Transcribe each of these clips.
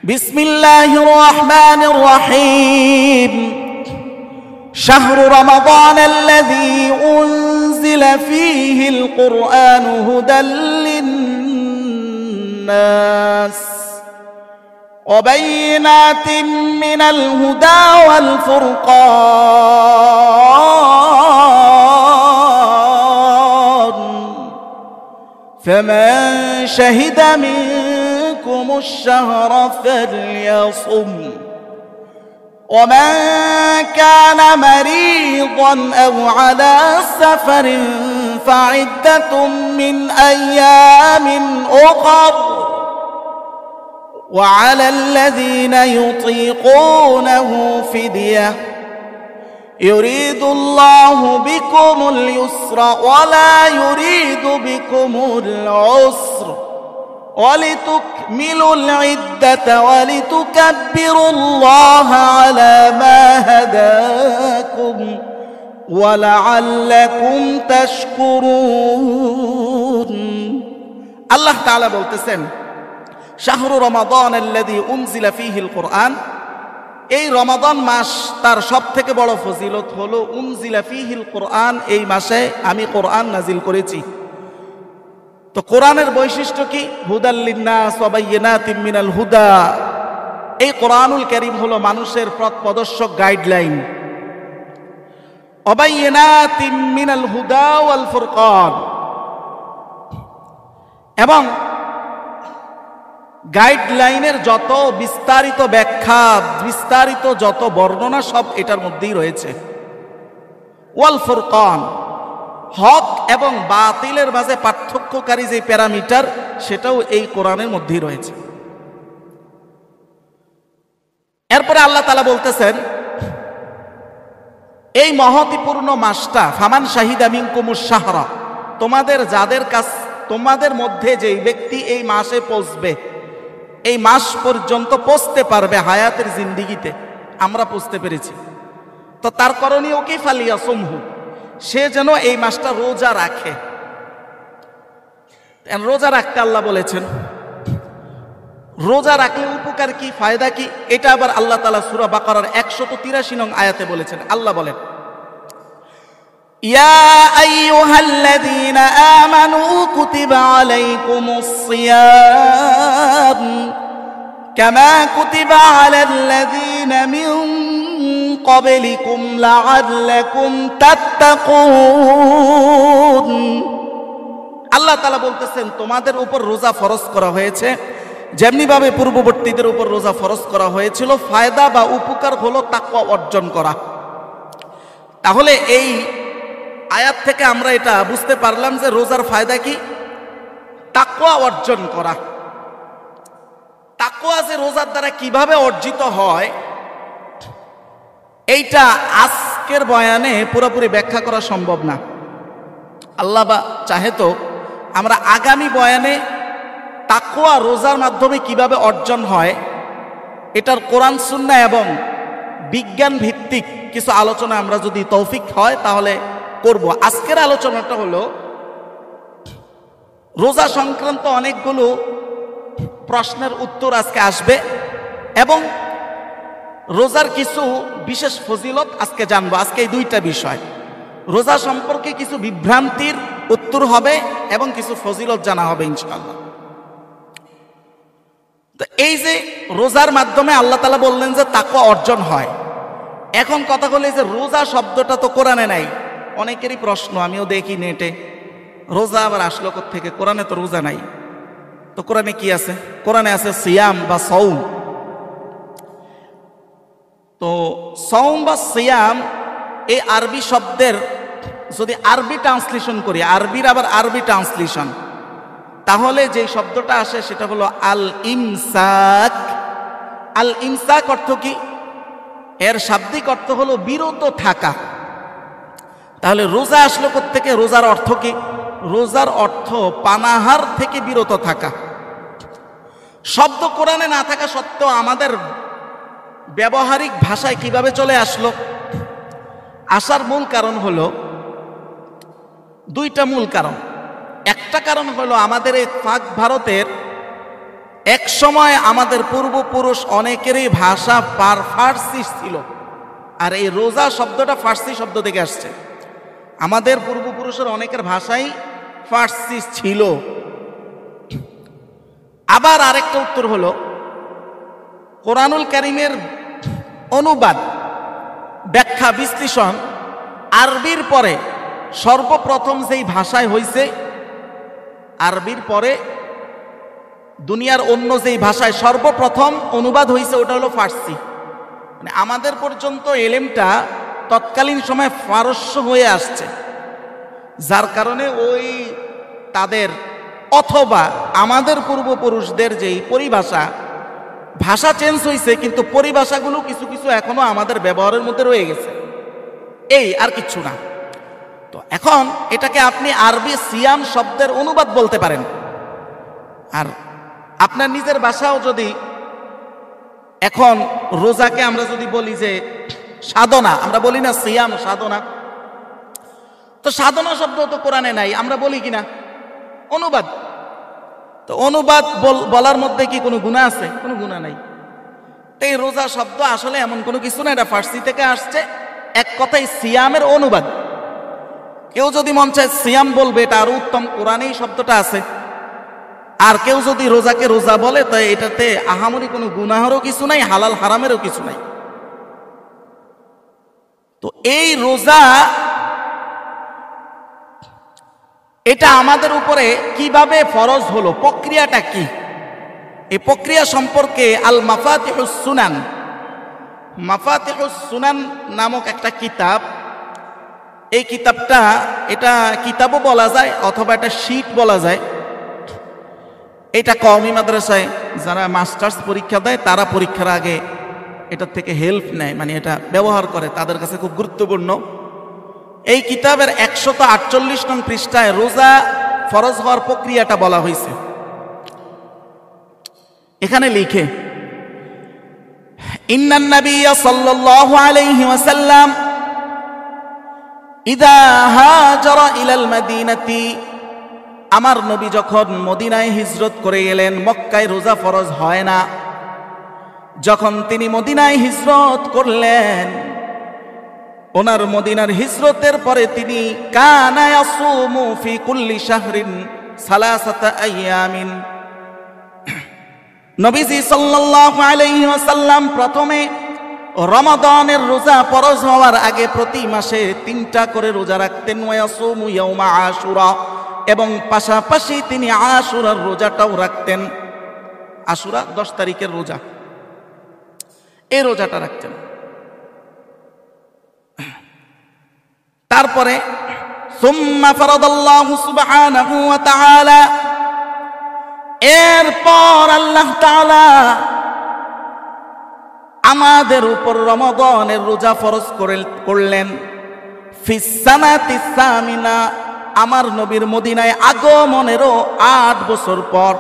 بسم الله الرحمن الرحيم شهر رمضان الذي أنزل فيه القرآن هدى للناس وبينات من الهدى والفرقان فمن شهد منكم الشهر فليصم ومن كان مريضا أو على سفر فعدة من أيام أخر وعلى الذين يطيقونه فدية يريد الله بكم اليسر ولا يريد بكم العسر ولتكملوا العدة ولتكبروا الله على ما هداكم ولعلكم تشكرون الله تعالى বলতেছেন শাহরু রমাদান আল্লাযী উনজিলা ফীহিল কুরআন এই রমাদান মাস তার সবথেকে বড় ফজিলত হলো উনজিলা ফীহিল কুরআন এই মাসে আমি কোরআন নাজিল করেছি। তো কোরআনের বৈশিষ্ট্য কি? হুদাল লিন্নাস ওয়া বাইয়িনাতিম মিনাল হুদা। এই কোরআনুল কারীম হলো মানুষের পথ প্রদর্শক গাইডলাইন। ওয়া বাইয়িনাতিম মিনাল হুদা ওয়াল ফুরকান, এবং গাইডলাইনের যত বিস্তারিত ব্যাখ্যা, বিস্তারিত যত বর্ণনা সব এটার মধ্যেই রয়েছে। ওয়াল ফুরকান, হক এবং বাতিলের মাঝে পার্থক্যকারী যে প্যারামিটার সেটাও এই কোরআনের মধ্যেই রয়েছে। এরপরে আল্লাহ তাআলা বলতেছেন এই মহত্বপূর্ণ মাসটা ফামান শাহিদা মিনকুমুশ শাহরা, তোমাদের মধ্যে যেই ব্যক্তি এই মাসে পৌঁছবে, এই মাস পর্যন্ত পৌঁছতে পারবে হায়াতের জিন্দিগিতে, আমরা পৌঁছতে পেরেছি, তো তার করণীয় কি? ফালিয়াসুমহু, সে যেন এই মাসটা রোজা রাখে। রোজা রাখতে আল্লাহ বলেছেন, রোজা রাখলে উপকার কি, ফায়দা কি? এটা আবার আল্লাহ তাআলা সূরা বাকারার 183 নং আয়াতে বলেছেন। আল্লাহ বলেন, ইয়া আইয়ুহাল্লাযীনা আমানু কুতিবা আলাইকুমুস সিয়াম কামা কুতিবা আলাল্লাযীনা মিন ক্বাবলিকুম লাআল্লাকুম তাত্তাকুন। আল্লাহ তাআলা বলতেছেন তোমাদের উপর রোজা ফরজ করা হয়েছে যেমনি ভাবে পূর্ববর্তীদের উপর রোজা ফরজ করা হয়েছিল। ফায়দা বা উপকার হলো তাকওয়া অর্জন করা। তাহলে এই আয়াত থেকে আমরা এটা বুঝতে পারলাম যে রোজার ফায়দা কি? তাকওয়া অর্জন করা। তাকওয়া যে রোজার দ্বারা কিভাবে অর্জিত হয় এইটা আজকের বয়ানে পুরোপুরি ব্যাখ্যা করা সম্ভব না। আল্লাহ বা চাহে তো আমরা আগামী বয়ানে তাকওয়া রোজার মাধ্যমে কিভাবে অর্জন হয় এটার কোরআন সুন্নাহ এবং বিজ্ঞান ভিত্তিক কিছু আলোচনা আমরা যদি তৌফিক হয় তাহলে করব। আজকের আলোচনাটা হলো রোজা সংক্রান্ত অনেকগুলো প্রশ্নের উত্তর আজকে আসবে এবং রোজার কিছু বিশেষ ফজিলত আজকে জানবো। আজকে এই দুইটা বিষয়, রোজা সম্পর্কে কিছু বিভ্রান্তির উত্তর হবে এবং কিছু ফজিলত জানা হবে ইনশাআল্লাহ। তো এই যে রোজার মাধ্যমে আল্লাহ তাআলা বললেন যে তাকওয়া অর্জন হয়। এখন কথা হলো যে রোজা শব্দটা তো কোরআনে নাই। অনেকেরই প্রশ্ন, আমিও দেখি নেটে, রোজা আবার আসলো কোত্থেকে? কোরআনে তো রোজা নাই। তো কোরআনে কি আছে? কোরআনে আছে সিয়াম বা সাওম। তো সাওম বা সিয়াম এই আরবি শব্দের যদি আরবি ট্রান্সলেশন করি, আরবির আবার আরবি ট্রান্সলেশন, তাহলে যে শব্দটা আসে সেটা হলো আল ইমসাক। আল ইমসাক অর্থ কি? এর শাব্দিক অর্থ হলো বিরত থাকা। তাহলে রোজা আসলো কোত্থেকে? রোজার অর্থ কি? রোজার অর্থ পানাহার থেকে বিরত থাকা। শব্দ কোরআনে না থাকা সত্ত্বেও আমাদের ব্যবহারিক ভাষায় কিভাবে চলে আসলো? আসার মূল কারণ হলো দুইটা মূল কারণ। একটা কারণ হলো আমাদের এই পাক ভারতের এক সময় আমাদের পূর্বপুরুষ অনেকেরই ভাষা ফার্সি ছিল, আর এই রোজা শব্দটা ফার্সি শব্দ থেকে আসছে। আমাদের পূর্বপুরুষের অনেকের ভাষাই ফার্সি ছিল। আবার আরেকটা উত্তর হলো, কোরআনুল কারীমের অনুবাদ, ব্যাখ্যা, বিশ্লেষণ আরবির পরে সর্বপ্রথম যেই ভাষায় হয়েছে, আরবির পরে দুনিয়ার অন্য যেই ভাষায় সর্বপ্রথম অনুবাদ হয়েছে ওটা হলো ফার্সি। মানে আমাদের পর্যন্ত এলেমটা তৎকালীন সময় ফারস্য হয়ে আসছে, যার কারণে ওই তাদের অথবা আমাদের পূর্বপুরুষদের যেই পরিভাষা, ভাষা চেঞ্জ হয়েছে কিন্তু পরিভাষাগুলো কিছু কিছু এখনো আমাদের ব্যবহারের মধ্যে রয়ে গেছে, এই আর কিচ্ছু না। তো এখন এটাকে আপনি আরবি সিয়াম শব্দের অনুবাদ বলতে পারেন। আর আপনার নিজের ভাষাও যদি, এখন রোজাকে আমরা যদি বলি যে সাধনা, আমরা বলি না সিয়াম সাধনা, তো সাধনা শব্দ তো কোরআনে নাই, আমরা বলি কিনা অনুবাদ। তো অনুবাদ বলার মধ্যে কি কোনো গুনাহ আছে? কোনো গুনাহ নাই। তো এই রোজা শব্দ আসলে এমন কোনো কিছু না, এটা ফার্সি থেকে আসছে, এক কথায় সিয়ামের অনুবাদ। কেউ যদি মন চায় সিয়াম বলবে, এটা আরো উত্তম, কোরআনেই শব্দটা আছে। আর কেউ যদি রোজাকে রোজা বলে, তাই এটাতে আহামরি কোনো গুনাহেরও কিছু নাই, হালাল হারামেরও কিছু নাই। তো এই রোজা, এটা আমাদের উপরে কিভাবে ফরজ হলো, প্রক্রিয়াটা কি, এই প্রক্রিয়া সম্পর্কে আল মাফাতিহুস সুনান, মাফাতিহুস সুনান নামক একটা কিতাব, এই কিতাবটা, এটা কিতাবও বলা যায় অথবা এটা শীট বলা যায়। এটা কওমি মাদ্রাসায় যারা মাস্টার্স পরীক্ষা দেয় তারা পরীক্ষার আগে এটার থেকে হেল্প নেয়, মানে এটা ব্যবহার করে, তাদের কাছে খুব গুরুত্বপূর্ণ। এই কিতাবের 148 নং পৃষ্ঠায় রোজা ফরজ হওয়ার প্রক্রিয়াটা বলা হয়েছে। এখানে লিখে, ইন্নান নাবিয়্যা সাল্লাল্লাহু আলাইহি ওয়াসাল্লাম ইযা হাজারা ইলাল মাদিনাতি, আমার নবী যখন মদিনায় হিজরত করে গেলেন, মক্কায় রোজা ফরজ হয় না, যখন তিনি মদিনায় হিজরত করলেন, ওনার মদিনার হিজরতের পরে তিনি কানা ইয়াসুমু ফি কুল্লি শাহরিন সালাসাতা আইয়ামিন, নবীজি সাল্লাল্লাহু আলাইহি ওয়াসাল্লাম প্রথমে রমাদানের রোজা ফরজ হওয়ার আগে প্রতি মাসে 3টা করে রোজা রাখতেন, ওয়া ইয়াসুমু ইয়াউমা আশুরা, এবং পাশাপাশি তিনি আশুরার রোজাটাও রাখতেন। আশুরা 10 তারিখের রোজা, এই রোজাটা রাখতেন। তারপরে সুম্মা ফারাদাল্লাহু সুবহানাহু ওয়া তাআলা, এরপর আল্লাহ তাআলা আমাদের উপর রমাদানের রোজা ফরজ করলেন ফিস সানাতিস সামিনা, আমার নবীর মদিনায় আগমনেরও 8 বছর পর,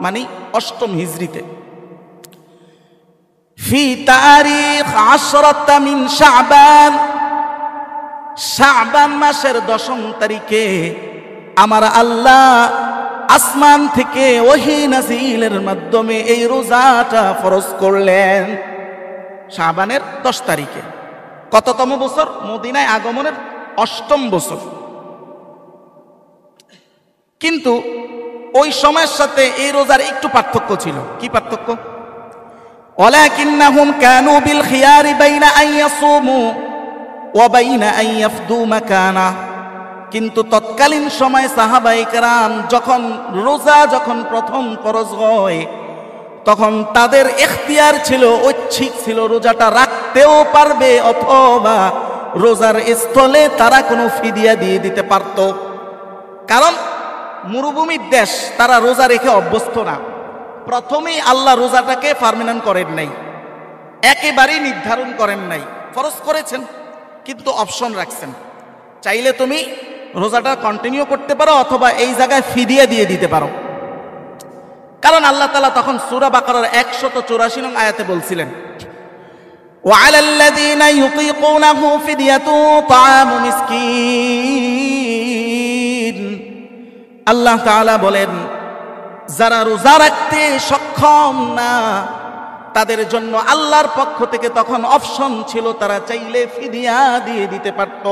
মানে 8ম হিজরিতে। ফি তারিখ 10 মিন শাবান, শাবান মাসের 10ম তারিখে আমার আল্লাহ আসমান থেকে ওহী নাজিলের মাধ্যমে এই রোজাটা ফরজ করলেন শাবানের 10 তারিখে। কততম বছর? মদিনায় আগমনের 8ম বছর। কিন্তু ওই সময়ের সাথে এই রোজার একটু পার্থক্য ছিল। কি পার্থক্য? ওয়ালাকিন্নাহুম কানু বিল খিয়ারি বাইনা আন ইয়াসুমু ওয়া বাইনা আন ইয়াফদু মাকানা, কিন্তু তৎকালীন সময় সাহাবায়ে কেরাম যখন রোজা প্রথম ফরজ হয়, তখন তাদের ইখতিয়ার ছিল, ঐচ্ছিক ছিল, রোজাটা রাখতেও পারবে অথবা রোজার স্থলে তারা কোনো ফিদিয়া দিয়ে দিতে পারত। কারণ মরুভূমির দেশ, তারা রোজা রেখে অভ্যস্ত না। প্রথমেই আল্লাহ রোজাটাকে পার্মানেন্ট করেন নাই, একেবারেই নির্ধারণ করেন নাই, ফরজ করেছেন কিন্তু অপশন রাখছেন, চাইলে তুমি রোজাটা কন্টিনিউ করতে পারো অথবা এই জায়গায় ফিদিয়া দিয়ে দিতে পারো। কারণ আল্লাহ তাআলা তখন সূরা বাকারার 184 নং আয়াতে বলছিলেন, ওয়ালাল্লাযীনা ইউতীকুনাহু ফিদিয়াতু তাআমু মিসকিন, আল্লাহ তাআলা বলেন যারা রোজা রাখতে সক্ষম না তাদের জন্য আল্লাহর পক্ষ থেকে তখন অপশন ছিল, তারা চাইলে ফিদিয়া দিয়ে দিতে পারত।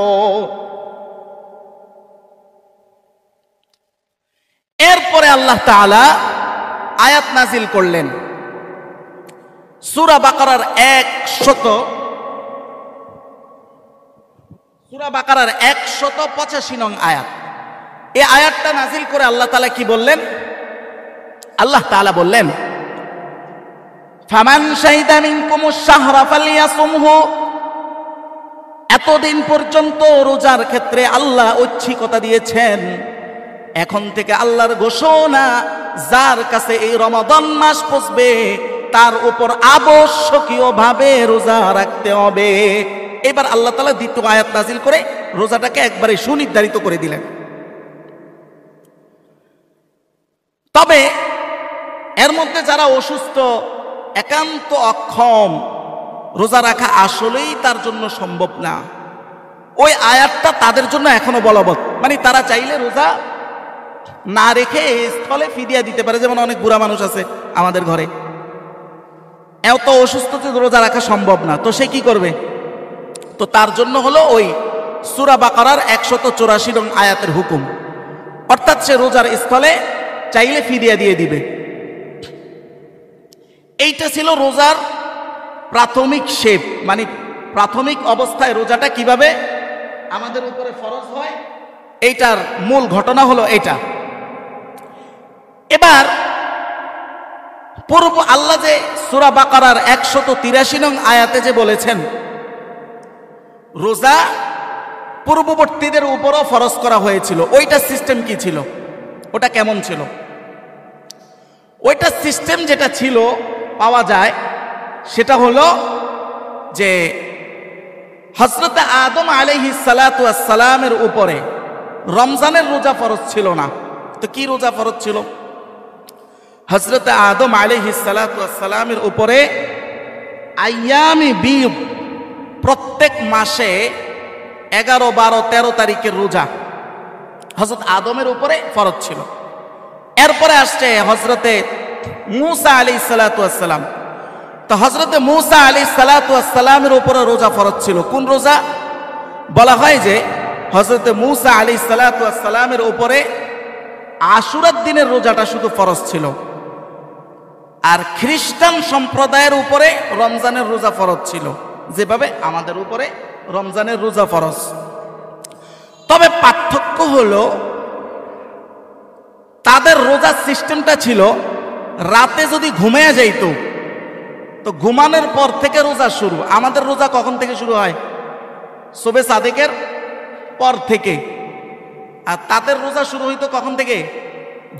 এরপরে আল্লাহ তাআলা আয়াত নাজিল করলেন সূরা বাকারার 185 নং আয়াত। এই আয়াতটা নাজিল করে আল্লাহ তাআলা কি বললেন? আল্লাহ তাআলা বললেন, ফামান শাহিদা মিনকুমুশ শাহরা ফালিয়াসুমহু। এতদিন পর্যন্ত রোজার ক্ষেত্রে আল্লাহ ঐচ্ছিকতা দিয়েছেন, এখন থেকে আল্লাহর ঘোষণা, যার কাছে এই রমাদান মাস পৌঁছবে তার উপর আবশ্যকীয়ভাবে রোজা রাখতে হবে। এবার আল্লাহ তাআলা দ্বিতীয় আয়াত নাজিল করে রোজাটাকে একবারে সুনির্ধারিত করে দিলেন। তবে এর মধ্যে যারা অসুস্থ, একান্ত অক্ষম, রোজা রাখা আসলেই তার জন্য সম্ভব না, ওই আয়াতটা তাদের জন্য এখনো বলবৎ। মানে তারা চাইলে রোজা না রেখে স্থলে ফিদিয়া দিতে পারে। যেমন অনেক বুড়া মানুষ আছে আমাদের ঘরে, এত অসুস্থ যে রোজা রাখা সম্ভব না, তো সে কি করবে? তো তার জন্য হলো ওই সূরা বাকারার 184 নং আয়াতের হুকুম, অর্থাৎ সে রোজার স্থলে চাইলে ফিদিয়া দিয়ে দিবে। এইটা ছিল রোজার প্রাথমিক শেপ, মানে প্রাথমিক অবস্থায় রোজাটা কিভাবে আমাদের উপরে ফরজ হয়, এইটার মূল ঘটনা হলো এটা। এবার পূর্ব আল্লাহ যে সূরা বাকারার 183 নং আয়াতে যে বলেছেন রোজা পূর্ববর্তীদের উপরও ফরজ করা হয়েছিল, ওইটা সিস্টেম কি ছিল? ওটা কেমন ছিল? ওইটা সিস্টেম যেটা ছিল পাওয়া যায় সেটা হলো যে হযরত আদম আলাইহিস সালাতু ওয়াস সালামের উপরে রমজানের রোজা ফরজ ছিল না। তো কি রোজা ফরজ ছিল? হযরত আদম আলাইহিস সালাতু ওয়াস সালামের উপরে আইয়ামি বীদ, প্রত্যেক মাসে 11, 12, 13 তারিখের রোজা হযরত আদমের উপরে ফরজ ছিল। এরপরে আসছে হযরতে মূসা আলাইহিস সালাতু ওয়াস সালাম। তো হযরতে মূসা আলাইহিস সালাতু ওয়াস সালামের উপরে রোজা ফরজ ছিল। কোন রোজা? বলা হয় যে হযরতে মূসা আলাইহিস সালাতু ওয়াস সালামের উপরে আশুরার দিনের রোজাটা শুধু ফরজ ছিল, আর খ্রিস্টান সম্প্রদায়ের উপরে রমজানের রোজা ফরজ ছিল, যেভাবে আমাদের উপরে রমজানের রোজা ফরজ। তবে পার্থক্য হলো তাদের রোজার সিস্টেমটা ছিল রাতে যদি ঘুমিয়ে যাইতো তো ঘুমানোর পর থেকে রোজা শুরু। আমাদের রোজা কখন থেকে শুরু হয়? শবে সাদেকের পর থেকে। আর তাদের রোজা শুরু হইতো কখন থেকে?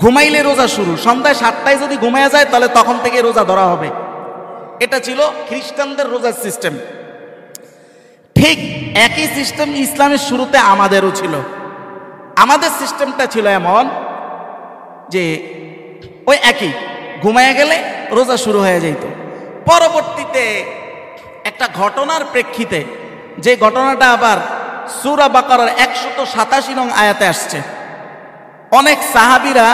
ঘুমাইলে রোজা শুরু। সন্ধ্যায় 7টায় যদি ঘুমিয়ে যায় তাহলে তখন থেকে রোজা ধরা হবে। এটা ছিল খ্রিস্টানদের রোজার সিস্টেম। ঠিক একই সিস্টেম ইসলামের শুরুতে আমাদেরও ছিল। আমাদের সিস্টেমটা ছিল এমন যে ওই একই, ঘুমায় গেলে রোজা শুরু হয়ে যেত। পরবর্তীতে একটা ঘটনার প্রেক্ষিতে, যে ঘটনাটা আবার সূরা বাকারার 187 নং আয়াতে আসছে, অনেক সাহাবীরা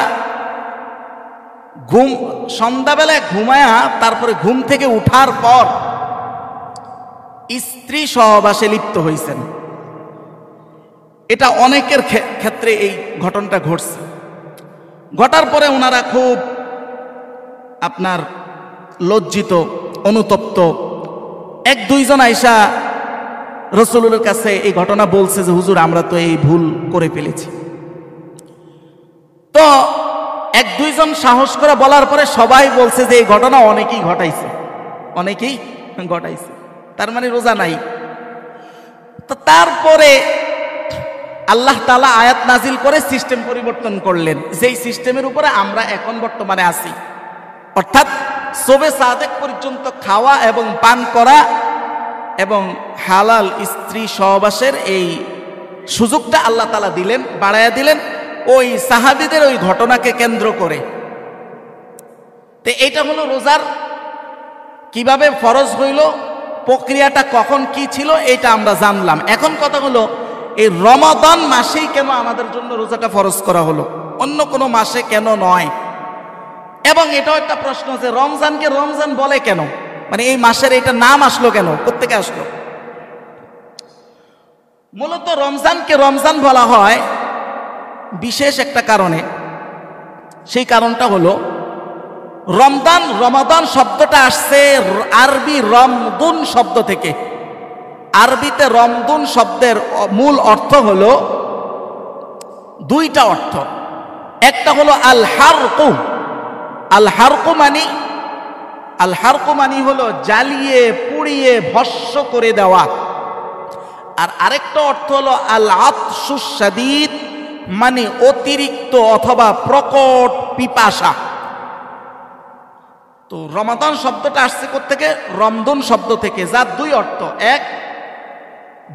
সন্ধ্যাবেলায় ঘুমায়া তারপরে ঘুম থেকে উঠার পর স্ত্রী সহবাসে লিপ্ত হয়েছেন। এটা অনেকের ক্ষেত্রে এই ঘটনাটা ঘটছে। ঘটার পরে ওনারা খুব আপনার লজ্জিত, অনুতপ্ত। 1-2 জন আয়েশা রাসূলুল্লাহর কাছে এই ঘটনা বলছে যে হুজুর আমরা তো এই ভুল করে ফেলেছি। তো 1-2 জন সাহস করে বলার পরে সবাই বলছে যে এই ঘটনা অনেকেই ঘটাইছে, অনেকেই ঘটাইছে, তার মানে রোজা নাই। তো তারপরে আল্লাহ তাআলা আয়াত নাজিল করে সিস্টেম পরিবর্তন করলেন, যেই সিস্টেমের উপরে আমরা এখন বর্তমানে আছি, অর্থাৎ শবে সাদেক পর্যন্ত খাওয়া এবং পান করা এবং হালাল স্ত্রী সহবাসের এই সুযোগটা আল্লাহ তাআলা দিলেন, বাড়ায়া দিলেন ওই সাহাবীদের ওই ঘটনাকে কেন্দ্র করে। তো এইটা হলো রোজার কিভাবে ফরজ হইল, প্রক্রিয়াটা কখন কি ছিল, এটা আমরা জানলাম। এখন কথা হলো এই রমাদান মাসেই কেন আমাদের জন্য রোজাটা ফরজ করা হলো, অন্য কোনো মাসে কেন নয়? এবং এটাও একটা প্রশ্ন যে রমজানকে রমজান বলে কেন, মানে এই মাসের এটা নাম আসলো কেন, কোত্থেকে আসলো? মূলত রমজানকে রমজান বলা হয় বিশেষ একটা কারণে। সেই কারণটা হলো রমাদান শব্দটা আসছে আরবি রমদুন শব্দ থেকে। আরবিতে রমদুন শব্দের মূল অর্থ হলো দুইটা অর্থ। একটা হলো আল হারকু। আল হারকু মানি হলো জ্বালিয়ে পুড়িয়ে ভস্ম করে দেওয়া। আর আরেকটা অর্থ হলো আল আতশুস শাদীদ, মানে অতিরিক্ত অথবা প্রকট পিপাসা। তো রমাদান শব্দটা আসছে কোত্থেকে? রমদুন শব্দ থেকে, যার দুই অর্থ। এক,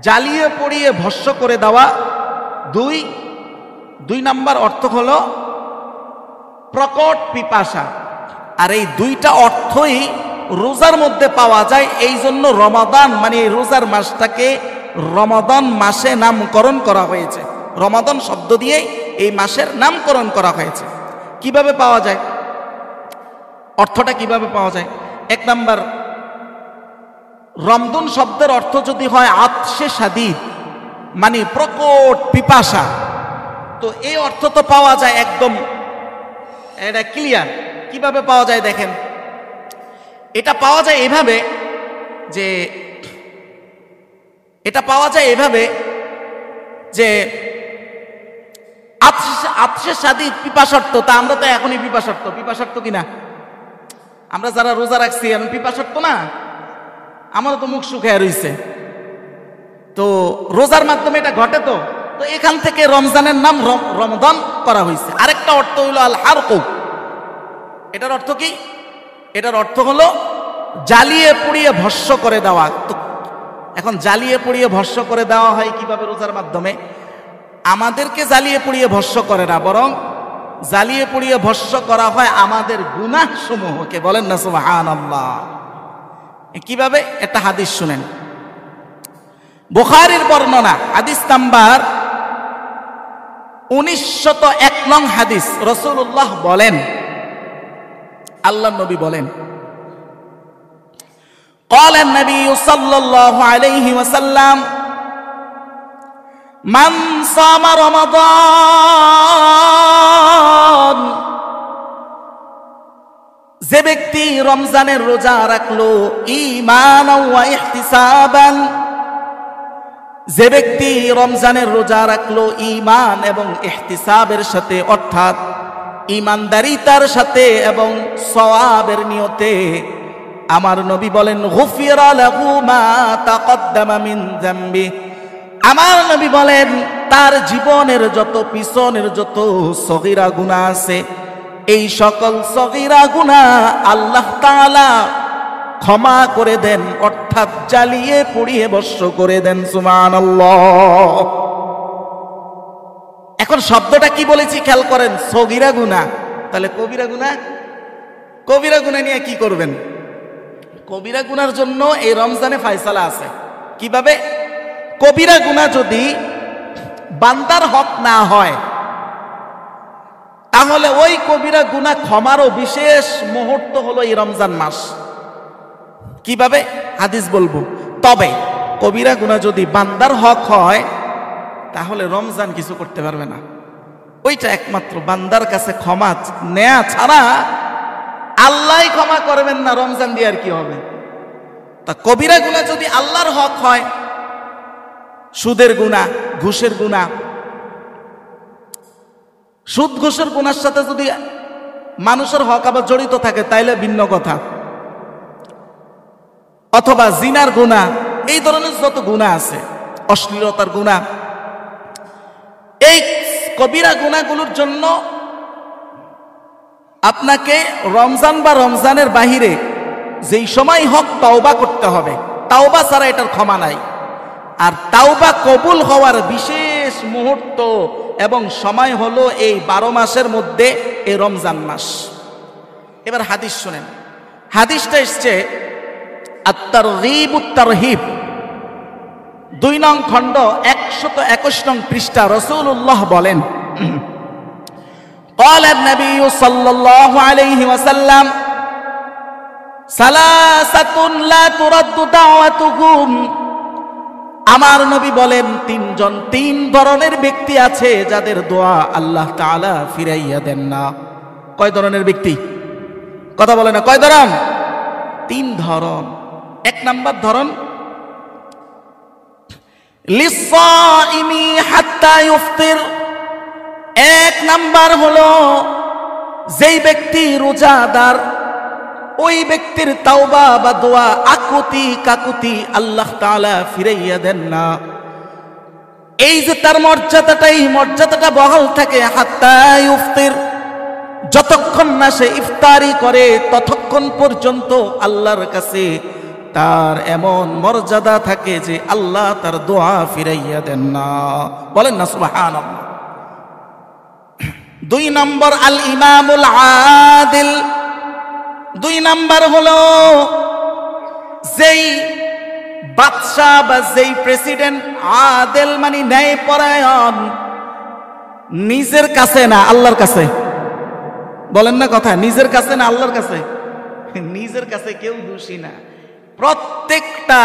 জ্বালিয়ে পুড়িয়ে ভস্ম করে দেওয়া। দুই নাম্বার অর্থ হলো প্রকট পিপাসা। আর এই দুইটা অর্থই রোজার মধ্যে পাওয়া যায়। এই জন্য রমাদান মানে এই রোজার মাসটাকে রমাদান মাসে নামকরণ করা হয়েছে। রমাদান শব্দ দিয়ে এই মাসের নামকরণ করা হয়েছে। কিভাবে পাওয়া যায়? অর্থটা কিভাবে পাওয়া যায়? এক নাম্বার, রমদুন শব্দের অর্থ যদি হয় আতশে শাদীদ, মানে প্রকট পিপাসা, তো এই অর্থ তো পাওয়া যায় একদম, এটা ক্লিয়ার। কিভাবে পাওয়া যায় দেখেন, এটা পাওয়া যায় এভাবে যে আতশে শাদীদ পিপাসার্থ। তা আমরা তো এখনই পিপাসার্থ কিনা? আমরা যারা রোজা রাখছি এখন পিপাসার্থ না? আমারও তো মুখ শুকিয়ে রয়েছে। তো রোজার মাধ্যমে এটা ঘটে। তো এখান থেকে রমজানের নাম রমদান করা হয়েছে। আরেকটা অর্থ হইল আল হারকু। এটার অর্থ কি? এটার অর্থ হলো জ্বালিয়ে পুড়িয়ে ভস্ম করে দেওয়া। তো এখন জ্বালিয়ে পুড়িয়ে ভস্ম করে দেওয়া হয় কিভাবে? রোজার মাধ্যমে। আমাদেরকে জ্বালিয়ে পুড়িয়ে ভস্ম করে না, বরং জ্বালিয়ে পুড়িয়ে ভস্ম করা হয় আমাদের গুনাহ সমূহকে। বলেন না সুবহানাল্লাহ। কিভাবে? একটা হাদিস শুনেন, বুখারীর বর্ণনা, হাদিস নাম্বার 1901 নং হাদিস। রাসূলুল্লাহ বলেন, আল্লাহর নবী বলেন, قال النبي صلى الله عليه وسلم من صام رمضان, যে ব্যক্তি রমজানের রোজা রাখলো ঈমানান ওয়া ইহতিসাবান, যে ব্যক্তি রমজানের রোজা রাখলো ঈমান এবং ইহতিসাবের সাথে, অর্থাৎ ঈমানদারিতার সাথে এবং সওয়াবের নিয়তে, আমার নবী বলেন গুফিরা লাহু মা তাকদ্দামা মিন যামবি, আমার নবী বলেন তার জীবনের যত পিছনের যত সগীরা গুনাহ আছে, এই সকল সগীরা গুনাহ আল্লাহ তাআলা ক্ষমা করে দেন, অর্থাৎ জ্বালিয়ে পুড়িয়ে ভস্ম করে দেন। সুবহানাল্লাহ। এখন শব্দটা কি বলেছি খেয়াল করেন, সগীরা গুনাহ। তাহলে কবিরা গুনাহ নিয়ে কি করবেন? কবিরা গুনার জন্য এই রমজানে ফয়সালা আছে। কিভাবে? কবিরা গুনাহ যদি বান্দার হক না হয়, তাহলে ওই কবিরা গুনাহ ক্ষমারও বিশেষ মুহূর্ত হলো এই রমজান মাস। কিভাবে? হাদিস বলবো। তবে কবিরা গুনাহ যদি বান্দার হক হয়, তাহলে রমজান কিছু করতে পারবে না। ওইটা একমাত্র বান্দার কাছে ক্ষমা নেয়া ছাড়া আল্লাহই ক্ষমা করবেন না। রমজান দিয়ে আর কি হবে? তা কবিরা গুনাহ যদি আল্লাহর হক হয়, সুদের গুনাহ, ঘুষের গুনাহ, সুদ ঘুষের গুনার সাথে যদি মানুষের হক আবার জড়িত থাকে তাইলে ভিন্ন কথা, অথবা জিনার গুনাহ, এই ধরনের যত গুনাহ আছে, অশ্লীলতার গুনাহ, এই কবিরা গুনাহগুলোর জন্য আপনাকে রমজান বা রমজানের বাহিরে যেই সময় হক তাওবা করতে হবে, তাওবা ছাড়া এটার ক্ষমা নাই। আর তাওবা কবুল হওয়ার বিশেষ মুহূর্ত এবং সময় হলো এই 12 মাসের মধ্যে এই রমজান মাস। এবার হাদিস শুনেন। হাদিসটা এসছে আত-তারগীব উত-তারহিব 2 নং খণ্ড 121 নং পৃষ্ঠা। রাসূলুল্লাহ বলেন, قال النبي صلى الله عليه وسلم ثلاثة لا ترد دعوتهم আমার নবী বলেন তিন ধরনের ব্যক্তি আছে যাদের দোয়া আল্লাহ তাআলা ফিরাইয়া দেন না। কয় ধরনের ব্যক্তি? কথা বলে না, কয় ধরন? 3 ধরন। 1 নাম্বার ধরন লিসাইমি হাত্তা ইফতির। 1 নাম্বার হলো যেই ব্যক্তি রোজাদার ওই ব্যক্তির তাওবা বা দোয়া আকুতি কাকুতি আল্লাহ তাআলা ফিরাইয়া দেন না। এই যে তার মর্যাদাটা বহাল থাকে হাত্তা ইফতির, যতক্ষণ না সে ইফতারি করে ততক্ষণ পর্যন্ত আল্লাহর কাছে তার এমন মর্যাদা থাকে যে আল্লাহ তার দোয়া ফিরাইয়া দেন না। বলেন না সুবহানাল্লাহ। 2 নম্বর আল ইমামুল আদিল। 2 নাম্বার হলো যেই বাদশা বা যেই প্রেসিডেন্ট আদেল মানে ন্যায়পরায়ণ, নিজের কাছে না আল্লাহর কাছে। বলেন না কথা, নিজের কাছে না আল্লাহর কাছে। নিজের কাছে কেউ দোষী না। প্রত্যেকটা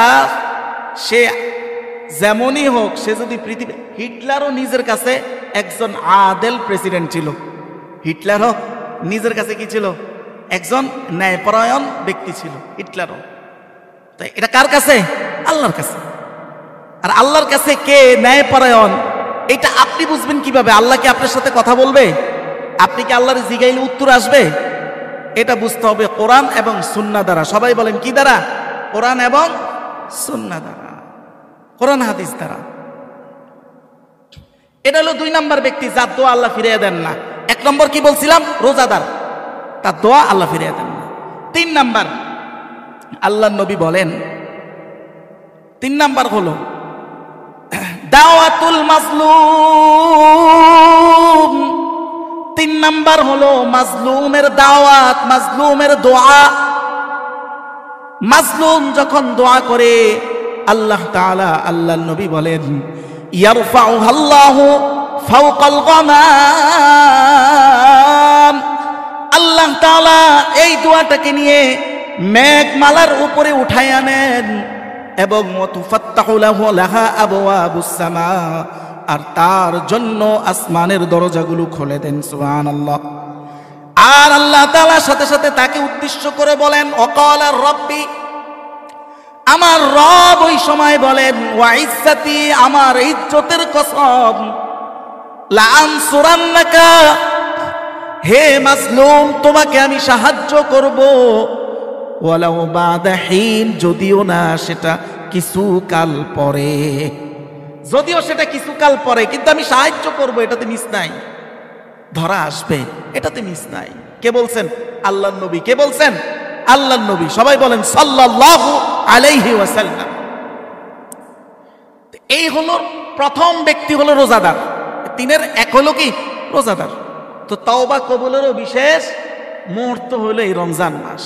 সে যেমনই হোক, সে যদি পৃথিবী হিটলারও নিজের কাছে একজন আদেল প্রেসিডেন্ট ছিল। হিটলারও নিজের কাছে কি ছিল? একজন ন্যায়পরায়ণ ব্যক্তি ছিল হিটলারও। তাই এটা কার কাছে? আল্লাহর কাছে। আর আল্লাহর কাছে কে ন্যায়পরায়ণ এটা আপনি বুঝবেন কিভাবে? আল্লাহ কি আপনার সাথে কথা বলবে? আপনি কি আল্লাহর জিগাইলে উত্তর আসবে? এটা বুঝতে হবে কোরআন এবং সুন্নাহ দ্বারা। সবাই বলেন কি দ্বারা? কোরআন এবং সুন্নাহ দ্বারা, কোরআন হাদিস দ্বারা। এটা হলো 2 নাম্বার ব্যক্তি যার দোয়া আল্লাহ ফিরিয়ে দেন না। 1 নম্বর কি বলছিলাম? রোজাদার, তার দোয়া আল্লাহ ফিরিয়ে দেন না। 3 নাম্বার আল্লাহর নবী বলেন 3 নাম্বার হলো দাওয়াতুল মাজলুম। 3 নাম্বার হলো মাজলুমের দাওয়াত, মাজলুমের দোয়া। মাজলুম যখন দোয়া করে আল্লাহ তাআলা, আল্লাহর নবী বলেন ইয়ারফাউহাল্লাহু ফাওকাল গামাম। আল্লাহ তাআলা এই দোয়াটাকে নিয়ে মেঘমালার উপরে উঠায় আনেন এবং ওয়াতুফাত্তাহু লাহা আবওয়াবুস সামা, আর তার জন্য আসমানের দরজাগুলো খুলে দেন। সুবহানাল্লাহ। আর আল্লাহ তাআলা সাথে সাথে তাকে উদ্দেশ্য করে বলেন ওয়াকালা রাব্বি, আমার রব ওই সময় বলেন ওয়া ইজ্জতি, আমার ইজ্জতের কসম, লা আনসুরান্নাকা, হে মাজলুম তোমাকে আমি সাহায্য করব, ওয়ালাউ বাদা হিন, যদিও না সেটা কিছুকাল পরে, যদিও সেটা কিছুকাল পরে, কিন্তু আমি সাহায্য করব, এটাতে মিস নাই। ধরা আসবে, এটাতে মিস নাই। কে বলছেন? আল্লাহর নবী। কে বলছেন? আল্লাহর নবী। সবাই বলেন সাল্লাল্লাহু আলাইহি ওয়াসাল্লাম। এই হলো প্রথম ব্যক্তি, হলো রোজাদার। 3-এর 1 হলো কি? রোজাদার। তো তওবা কবুলেরও বিশেষ মুহূর্ত হলো এই রমজান মাস।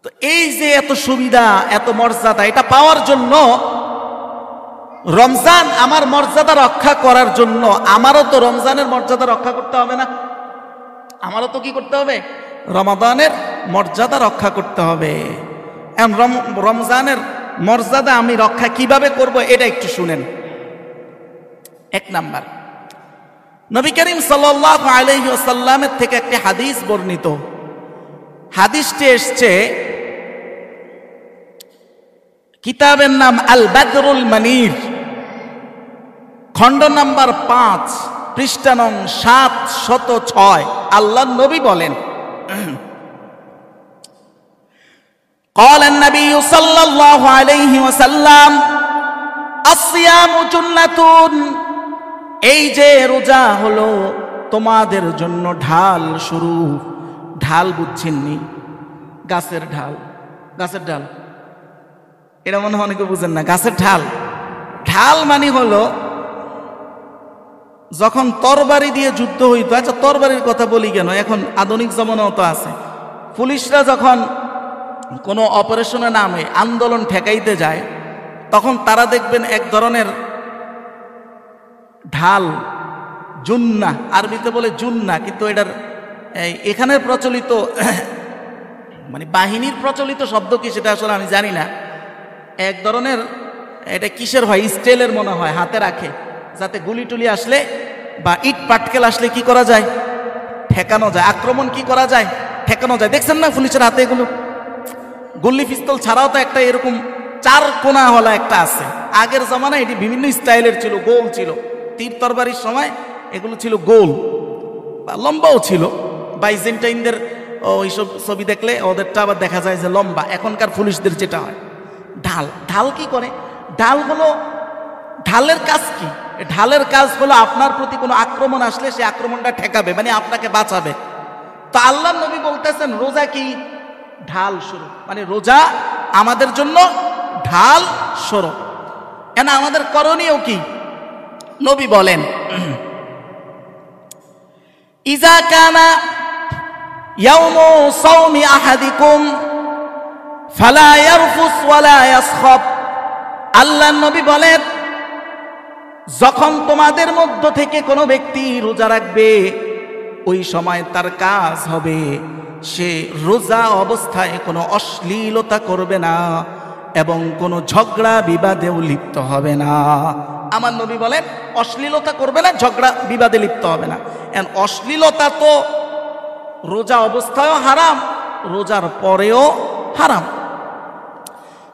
তো এই যে এত সুবিধা, এত মর্যাদা, এটা পাওয়ার জন্য রমজান আমার মর্যাদা রক্ষা করার জন্য আমারও তো রমজানের মর্যাদা রক্ষা করতে হবে না? আমারও তো কি করতে হবে? রমাদানের মর্যাদা রক্ষা করতে হবে। রমজানের মর্যাদা আমি রক্ষা কিভাবে করব এটা একটু শুনেন। 1 নাম্বার, নবী করিম সাল্লাল্লাহু আলাইহি ওয়াসাল্লামের থেকে একটি হাদিস বর্ণিত। হাদিসটি এসছে কিতাবের নাম আল বাদরুল মানির, খণ্ড নাম্বার 5, পৃষ্ঠা নং 706। আল্লাহর নবী বলেন قال النبي صلى الله عليه وسلم الصيام جنة, এই যে রোজা হলো তোমাদের জন্য ঢাল স্বরূপ। ঢাল বুঝছেননি? গাছের ঢাল। গাছের ঢাল এটা মনে হয় অনেকে বুঝেন না। গাছের ঢাল, ঢাল মানে হলো যখন তরবারি দিয়ে যুদ্ধ হইতো। আচ্ছা তরবারির কথা বলি কেন, এখন আধুনিক জমানাও তো আছে। পুলিশরা যখন কোনো অপারেশনে নামে, আন্দোলন ঠেকাইতে যায়, তখন তারা দেখবেন এক ধরনের ঢাল জুন্না, আরবিতে বলে জুন্না, কিন্তু এটার এখানে প্রচলিত মানে বাহিনীর প্রচলিত শব্দ কি সেটা আসলে আমি জানি না। এক ধরনের এটা কিসের হয়, স্টিলের মনে হয়, হাতে রাখে যাতে গুলি টুলি আসলে বা ইট পাটকেল আসলে কি করা যায়, ঠেকানো যায়, আক্রমণ কি করা যায়, ঠেকানো যায়। দেখছেন না পুলিশের হাতে এগুলো, গুল্লি পিস্তল ছাড়াও তো একটা এরকম 4 কোণাওয়ালা একটা আছে। আগের জামানায় এটি বিভিন্ন স্টাইলের ছিল, গোল ছিল। তীর তরবারির সময় এগুলো ছিল গোল বা লম্বাও ছিল। বাইজেন্টাইনদের ওইসব ছবি দেখলে ওদেরটা আবার দেখা যায় যে লম্বা। এখনকার পুলিশদের যেটা হয় ঢাল। ঢাল কি করে? ঢাল হলো, ঢালের কাজ কি? ঢালের কাজ হলো আপনার প্রতি কোনো আক্রমণ আসলে সে আক্রমণটা ঠেকাবে, মানে আপনাকে বাঁচাবে। তো আল্লাহর নবী বলতেছেন রোজা কি ঢাল স্বরূপ, মানে রোজা আমাদের জন্য ঢাল স্বরূপ। এনা আমাদের করণীয় কি? নবী বলেন ইজা কানা ইয়াউমু সাওমি আহাদিকুম ফালা ইয়ারফুস ওয়ালা ইয়াসখাব। আল্লাহর নবী বলেন যখন তোমাদের মধ্য থেকে কোনো ব্যক্তি রোজা রাখবে ওই সময় তার কাজ হবে সে রোজা অবস্থায় কোনো অশ্লীলতা করবে না এবং কোনো ঝগড়া বিবাদেও লিপ্ত হবে না। আমার নবী বলেন অশ্লীলতা করবে না, ঝগড়া বিবাদে লিপ্ত হবে না। অশ্লীলতা তো রোজা অবস্থায়ও হারাম, রোজার পরেও হারাম।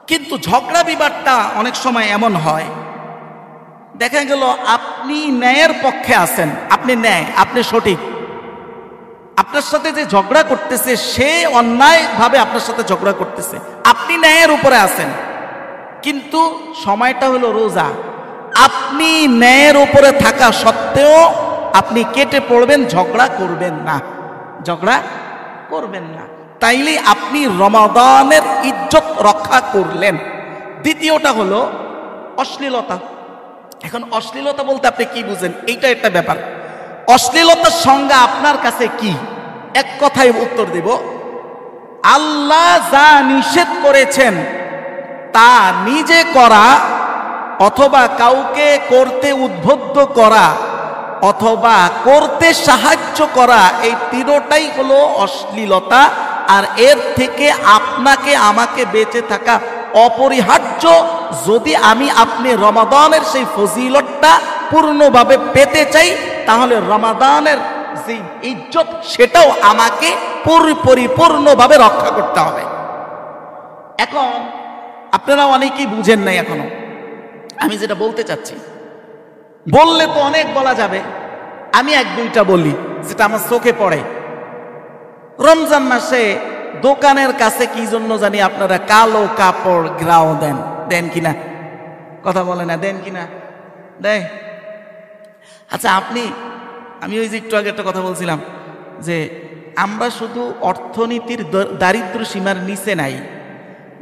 কিন্তু ঝগড়া বিবাদটা অনেক সময় এমন হয়, দেখা গেল আপনি ন্যায়ের পক্ষে আছেন, আপনি ন্যায়, আপনি সঠিক, আপনার সাথে যে ঝগড়া করতেছে সে অন্যায়ভাবে আপনার সাথে ঝগড়া করতেছে, আপনি ন্যায়ের উপরে আছেন, কিন্তু সময়টা হলো রোজা। আপনি ন্যায়ের উপরে থাকা সত্ত্বেও আপনি কেটে পড়বেন, ঝগড়া করবেন না, ঝগড়া করবেন না, তাইলে আপনি রমাদানের ইজ্জত রক্ষা করলেন। দ্বিতীয়টা হলো অশ্লীলতা। এখন অশ্লীলতা বলতে আপনি কি বুঝেন, এইটা একটা ব্যাপার। অশ্লীলতার সংজ্ঞা আপনার কাছে কি? এক কথায় উত্তর দিব, আল্লাহ যা নিষেধ করেছেন তা নিজে করা অথবা কাউকে করতে উদ্বুদ্ধ করা অথবা করতে সাহায্য করা, এই তিনটাই হলো অশ্লীলতা। আর এর থেকে আপনাকে আমাকে বেঁচে থাকা অপরিহার্য, যদি আমি আপনি রমাদানের সেই ফজিলতটা পূর্ণভাবে পেতে চাই, তাহলে রমাদানের যে ইজ্জত সেটাও আমাকে পরিপূর্ণভাবে রক্ষা করতে হবে। এখন আপনারা অনেকেই বুঝেন নাই এখনো আমি যেটা বলতে চাচ্ছি। বললে তো অনেক বলা যাবে, আমি 1-2টা বলি যেটা আমার চোখে পড়ে। রমজান মাসে দোকানের কাছে কি জন্য জানি আপনারা কালো কাপড় গ্রাও দেন, দেন কিনা? কথা বলে না, দেন কিনা? দেয়। আচ্ছা আমি ওই যে একটু আগে একটা কথা বলছিলাম যে আমরা শুধু অর্থনীতির দারিদ্র সীমার নিচে নাই,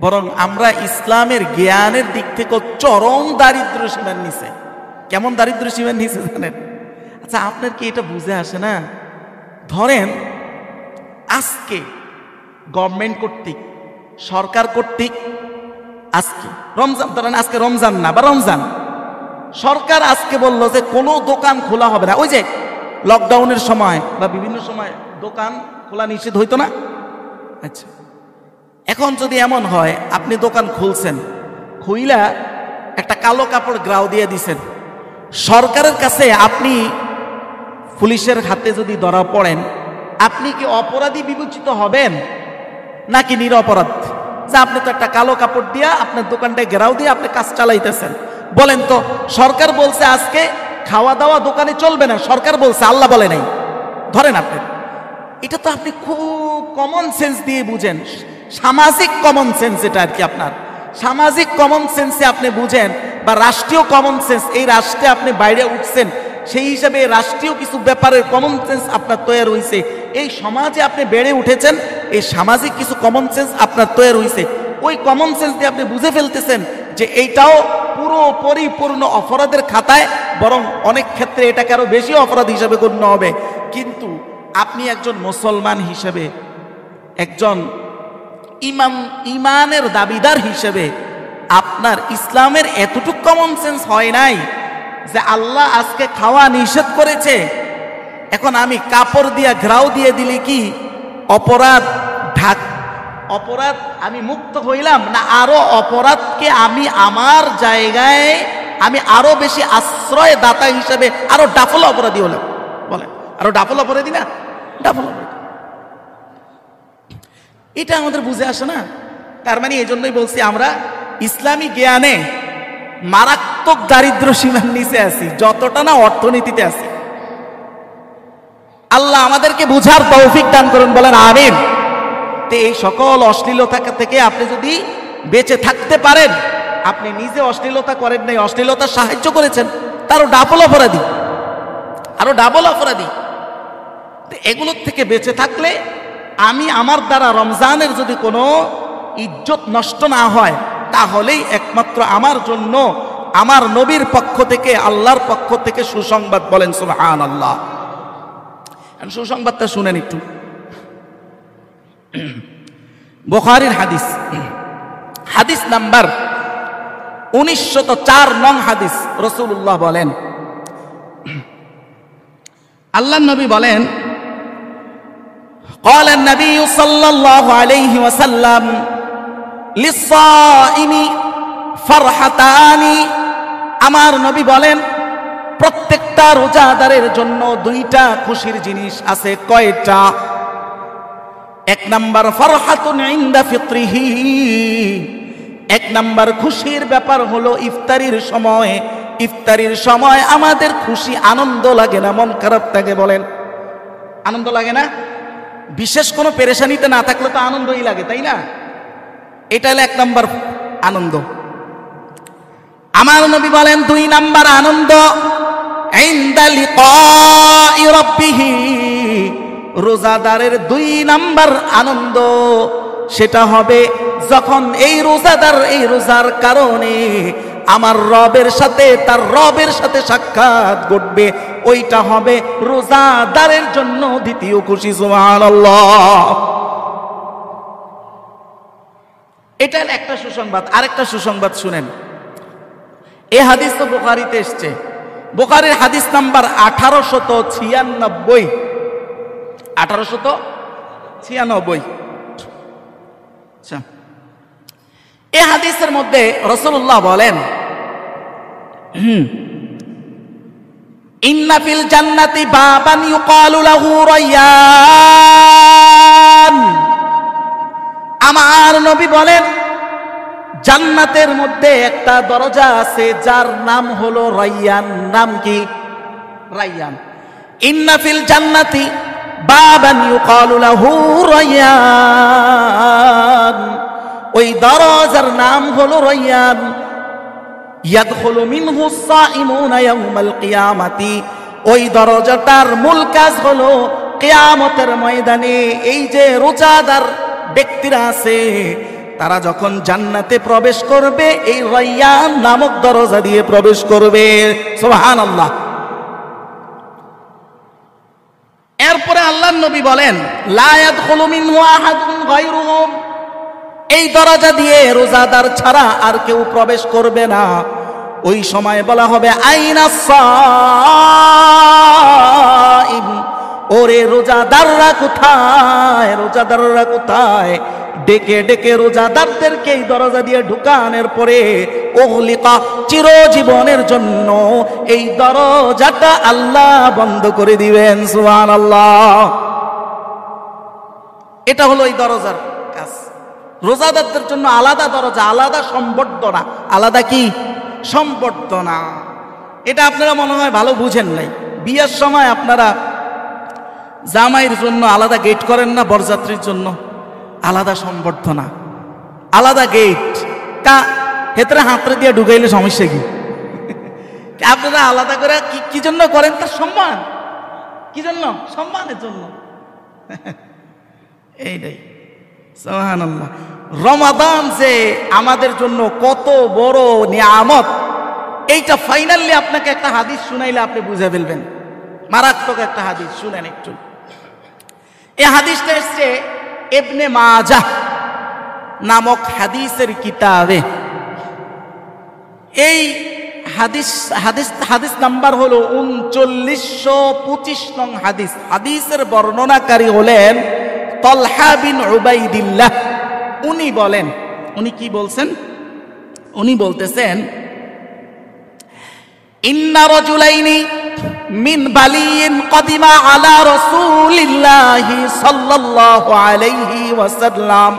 বরং আমরা ইসলামের জ্ঞানের দিক থেকে চরম দারিদ্র সীমার নিচে। কেমন দারিদ্র সীমার নিচে জানেন? আচ্ছা আপনার কি এটা বুঝে আসে না? ধরেন আজকে গভর্নমেন্ট কর্তৃক, সরকার কর্তৃক, আজকে রমজান, ধরেন আজকে রমজান না বা রমজান, সরকার আজকে বলল যে কোনো দোকান খোলা হবে না। ওই যে লকডাউনের সময় বা বিভিন্ন সময় দোকান খোলা নিষেধ হইতো না? আচ্ছা, এখন যদি এমন হয় আপনি দোকান খুলছেন, খুইলা একটা কালো কাপড় গ্রাও দিয়ে দিছেন, সরকারের কাছে আপনি পুলিশের হাতে যদি ধরা পড়েন, আপনি কি অপরাধী বিবেচিত হবেন নাকি নিরপরাধ? যে আপনি তো একটা কালো কাপড় দিয়া আপনার দোকানটায় ঘেরাও দিয়ে আপনি কাজ চালাইতেছেন। বলেন তো, সরকার বলছে আজকে খাওয়া দাওয়া দোকানে চলবে না, সরকার বলছে, আল্লাহ বলে নাই। ধরেন আপনি, এটা তো আপনি খুব কমন সেন্স দিয়ে বুঝেন, সামাজিক কমন সেন্স, এটা আর কি আপনার সামাজিক কমন সেন্সে আপনি বুঝেন, বা রাষ্ট্রীয় কমন সেন্স, এই রাষ্ট্রে আপনি বাইরে উঠছেন, সেই হিসাবে রাষ্ট্রীয় কিছু ব্যাপারের কমন সেন্স আপনার তৈরি হয়েছে। এই সমাজে আপনি বেড়ে উঠেছেন, এই সামাজিক কিছু কমন সেন্স আপনার তৈরি হয়েছে। ওই কমন সেন্স দিয়ে আপনি বুঝে ফেলতেছেন যে এইটাও পুরো পরিপূর্ণ অপরাধের খাতায়, বরং অনেক ক্ষেত্রে এটাকে আরো বেশি অপরাধ হিসাবে গণ্য হবে। কিন্তু আপনি একজন মুসলমান হিসেবে, একজন ইমানের দাবিদার হিসেবে আপনার ইসলামের এতটুকু কমন সেন্স হয় নাই যে আল্লাহ আজকে খাওয়া নিষেধ করেছে, এখন আমি কাপড় দিয়া ঘেরাও দিয়ে দিলে কি অপরাধ আমি মুক্ত হইলাম, না আরো অপরাধকে আমি আমার জায়গায় আমি আরো বেশি আশ্রয় দাতা হিসেবে আরো ডাফল অপরাধী হলাম? বলেন, আরো ডাফল অপরাধী না? ডাফল অপরাধী। এটা আমাদের বুঝে আসে না। তার মানে এই জন্যই বলছি আমরা ইসলামী জ্ঞানে মারাত্মক দারিদ্র সীমার নিচে আছি, যতটা না অর্থনীতিতে আছি। আল্লাহ আমাদেরকে বুঝার তৌফিক দান করুন, বলেন আমিন। তো এই সকল অশ্লীলতা থেকে আপনি যদি বেঁচে থাকতে পারেন, আপনি নিজে অশ্লীলতা করেন নাই, অশ্লীলতা সাহায্য করেছেন, তারও ডাবল অপরাধী, আরো ডাবল অপরাধী। এগুলোর থেকে বেঁচে থাকলে আমি আমার দ্বারা রমজানের যদি কোনো ইজ্জত নষ্ট না হয়, তাহলেই একমাত্র আমার জন্য আমার নবীর পক্ষ থেকে, আল্লাহর পক্ষ থেকে সুসংবাদ। বলেন সুবহানাল্লাহ। সুসংবাদটা শুনেন একটু। বুখারীর হাদিস, হাদিস নাম্বার 1904 নং হাদিস। রাসূলুল্লাহ বলেন, আল্লাহর নবী বলেন, قال النبي صلى الله عليه وسلم للصائم فرحتان। আমার নবী বলেন, প্রত্যেকটা রোজাদারের জন্য দুইটা খুশির জিনিস আছে। কয়টা? এক নাম্বার ফারহাতুন ইনদা ফিত্রিহি, এক নাম্বার খুশির ব্যাপার হলো ইফতারির সময়। ইফতারির সময় আমাদের খুশি আনন্দ লাগে না, মন খারাপ থাকে? বলেন, আনন্দ লাগে না? বিশেষ কোনো পেরেশানিতে না থাকলে তো আনন্দই লাগে, তাই না? এটা হলো এক নাম্বার আনন্দ। আমার নবী বলেন, দুই নাম্বার আনন্দ ইনদা লিকাই রাব্বিহি, রোজাদারের দুই নাম্বার আনন্দ সেটা হবে যখন এই রোজাদার এই রোজার কারণে আমার রবের সাথে, তার রবের সাথে সাক্ষাৎ ঘটবে, ওইটা হবে রোজাদারের জন্য দ্বিতীয় খুশি। সুবহানাল্লাহ। এটা একটা সুসংবাদ। আরেকটা সুসংবাদ শুনেন। এই হাদিস তো বুখারীতে এসছে, বুখারীর হাদিস নাম্বার 1896। 1896। আচ্ছা, এই হাদিসের মধ্যে রাসূলুল্লাহ বলেন, ইন্না ফিল জান্নাতি বাবান ইউকালু লাহু রায়্যান। আমার নবী বলেন, জান্নাতের মধ্যে একটা দরজা আছে যার নাম হলো রায়্যান। নাম কি? রায়্যান। ইন্না ফিল জান্নাতি বাবান ইউকালু লাহু রায়্যান, ওই দরজার নাম হলো রায়্যান। ইয়াদখুলু মিনহু সাইমুনা ইয়াউমাল কিয়ামাতি, ওই দরজাটার মূল কাজ হলো কিয়ামতের ময়দানে এই যে রোজাদার ব্যক্তিরা আছে, তারা যখন জান্নাতে প্রবেশ করবে এই রায়্যান নামক দরজা দিয়ে প্রবেশ করবে। সুবহানাল্লাহ। এরপরে আল্লাহর নবী বলেন, লা ইয়াদখুলু মিনহু আহাদুন গায়রুহুম, এই দরজা দিয়ে রোজাদার ছাড়া আর কেউ প্রবেশ করবে না। ওই সময় বলা হবে, আইনা সাইম, ওরে রোজাদাররা কোথায়, রোজাদাররা কোথায়? ডেকে ডেকে রোজাদারদেরকে এই দরজা দিয়ে ঢুকানোর পরে ওগলিকা, চিরজীবনের জন্য এই দরজাটা আল্লাহ বন্ধ করে দিবেন। সুবহানাল্লাহ। এটা হলো এই দরজার কাজ। রোজাদারদের জন্য আলাদা দরজা, আলাদা সম্বর্ধনা। আলাদা কি? সম্বর্ধনা। এটা আপনারা মনে হয় ভালো বুঝেন নাই। বিয়ের সময় আপনারা জামাইয়ের জন্য আলাদা গেট করেন না, বরযাত্রীর জন্য আলাদা সম্বর্ধনা, আলাদা গেট। হেতরে হাতরে দিয়ে ঢুকাইলে সমস্যা কি? আপনারা আলাদা করে কি জন্য করেন? তার সম্মান। কি জন্য? সম্মানের জন্য। এইটাই। সুবহানাল্লাহ। রমাদান যে আমাদের জন্য কত বড় নিয়ামত, এইটা ফাইনালি আপনাকে একটা হাদিস শুনাইলে আপনি বুঝে ফেলবেন। মারাত্মক একটা হাদিস শুনেন একটু। এই হাদিসটা এসছে ইবনে মাজাহ নামক হাদিসের কিতাবে। এই হাদিস হাদিস হাদিস নাম্বার হলো 3925 নং হাদিস। হাদিসের বর্ণনাকারী হলেন তালহা বিন উবাইদিল্লাহ। উনি বলেন, উনি কি বলছেন? উনি বলতেছেন, ইন্না রাজুলাইনি মিন বালিন কদিমা আলা রাসূলিল্লাহি সাল্লাল্লাহু আলাইহি ওয়াসাল্লাম।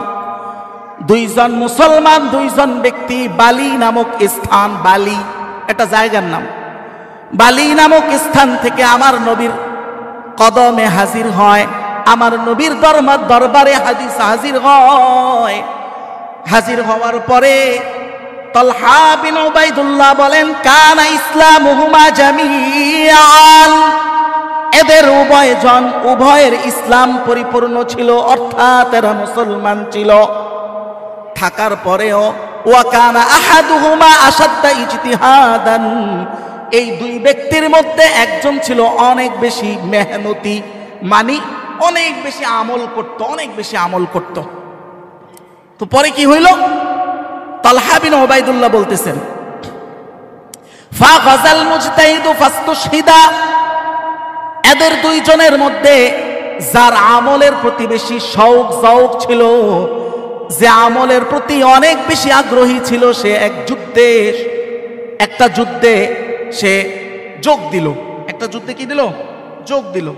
দুইজন মুসলমান, দুইজন ব্যক্তি বালি নামক স্থান, বালি একটা জায়গার নাম, বালি নামক স্থান থেকে আমার নবীর কদমে হাজির হয়, আমার নবীর দরবারে হাদিস হাজির হয়। হাজির হওয়ার পরে তালহা বিন উবাইদুল্লাহ বলেন, কানা ইসলামুহুমা জামিআন, এদের উভয়ের ইসলাম পরিপূর্ণ ছিল, অর্থাৎ এরা মুসলমান ছিল। থাকার পরেও ওয়া কানা আহাদুহুমা আশাদ্দা ইজতিহাদান, এই দুই ব্যক্তির মধ্যে একজন ছিল অনেক বেশি মেহনতি, মানে অনেক বেশি আমল করত, অনেক বেশি আমল করত। তো পরে কি হইল? তালহা বিন উবাইদুল্লাহ বলতেছেন, ফাগাজাল মুজতাহিদু ফাস্তুশহিদা, এদের দুইজনের মধ্যে যার আমলের প্রতি বেশি শৌক জৌক ছিল, যে আমলের প্রতি অনেক বেশি আগ্রহী ছিল, সে একটা যুদ্ধে সে যোগ দিল। একটা যুদ্ধে কি দিল? যোগ দিল।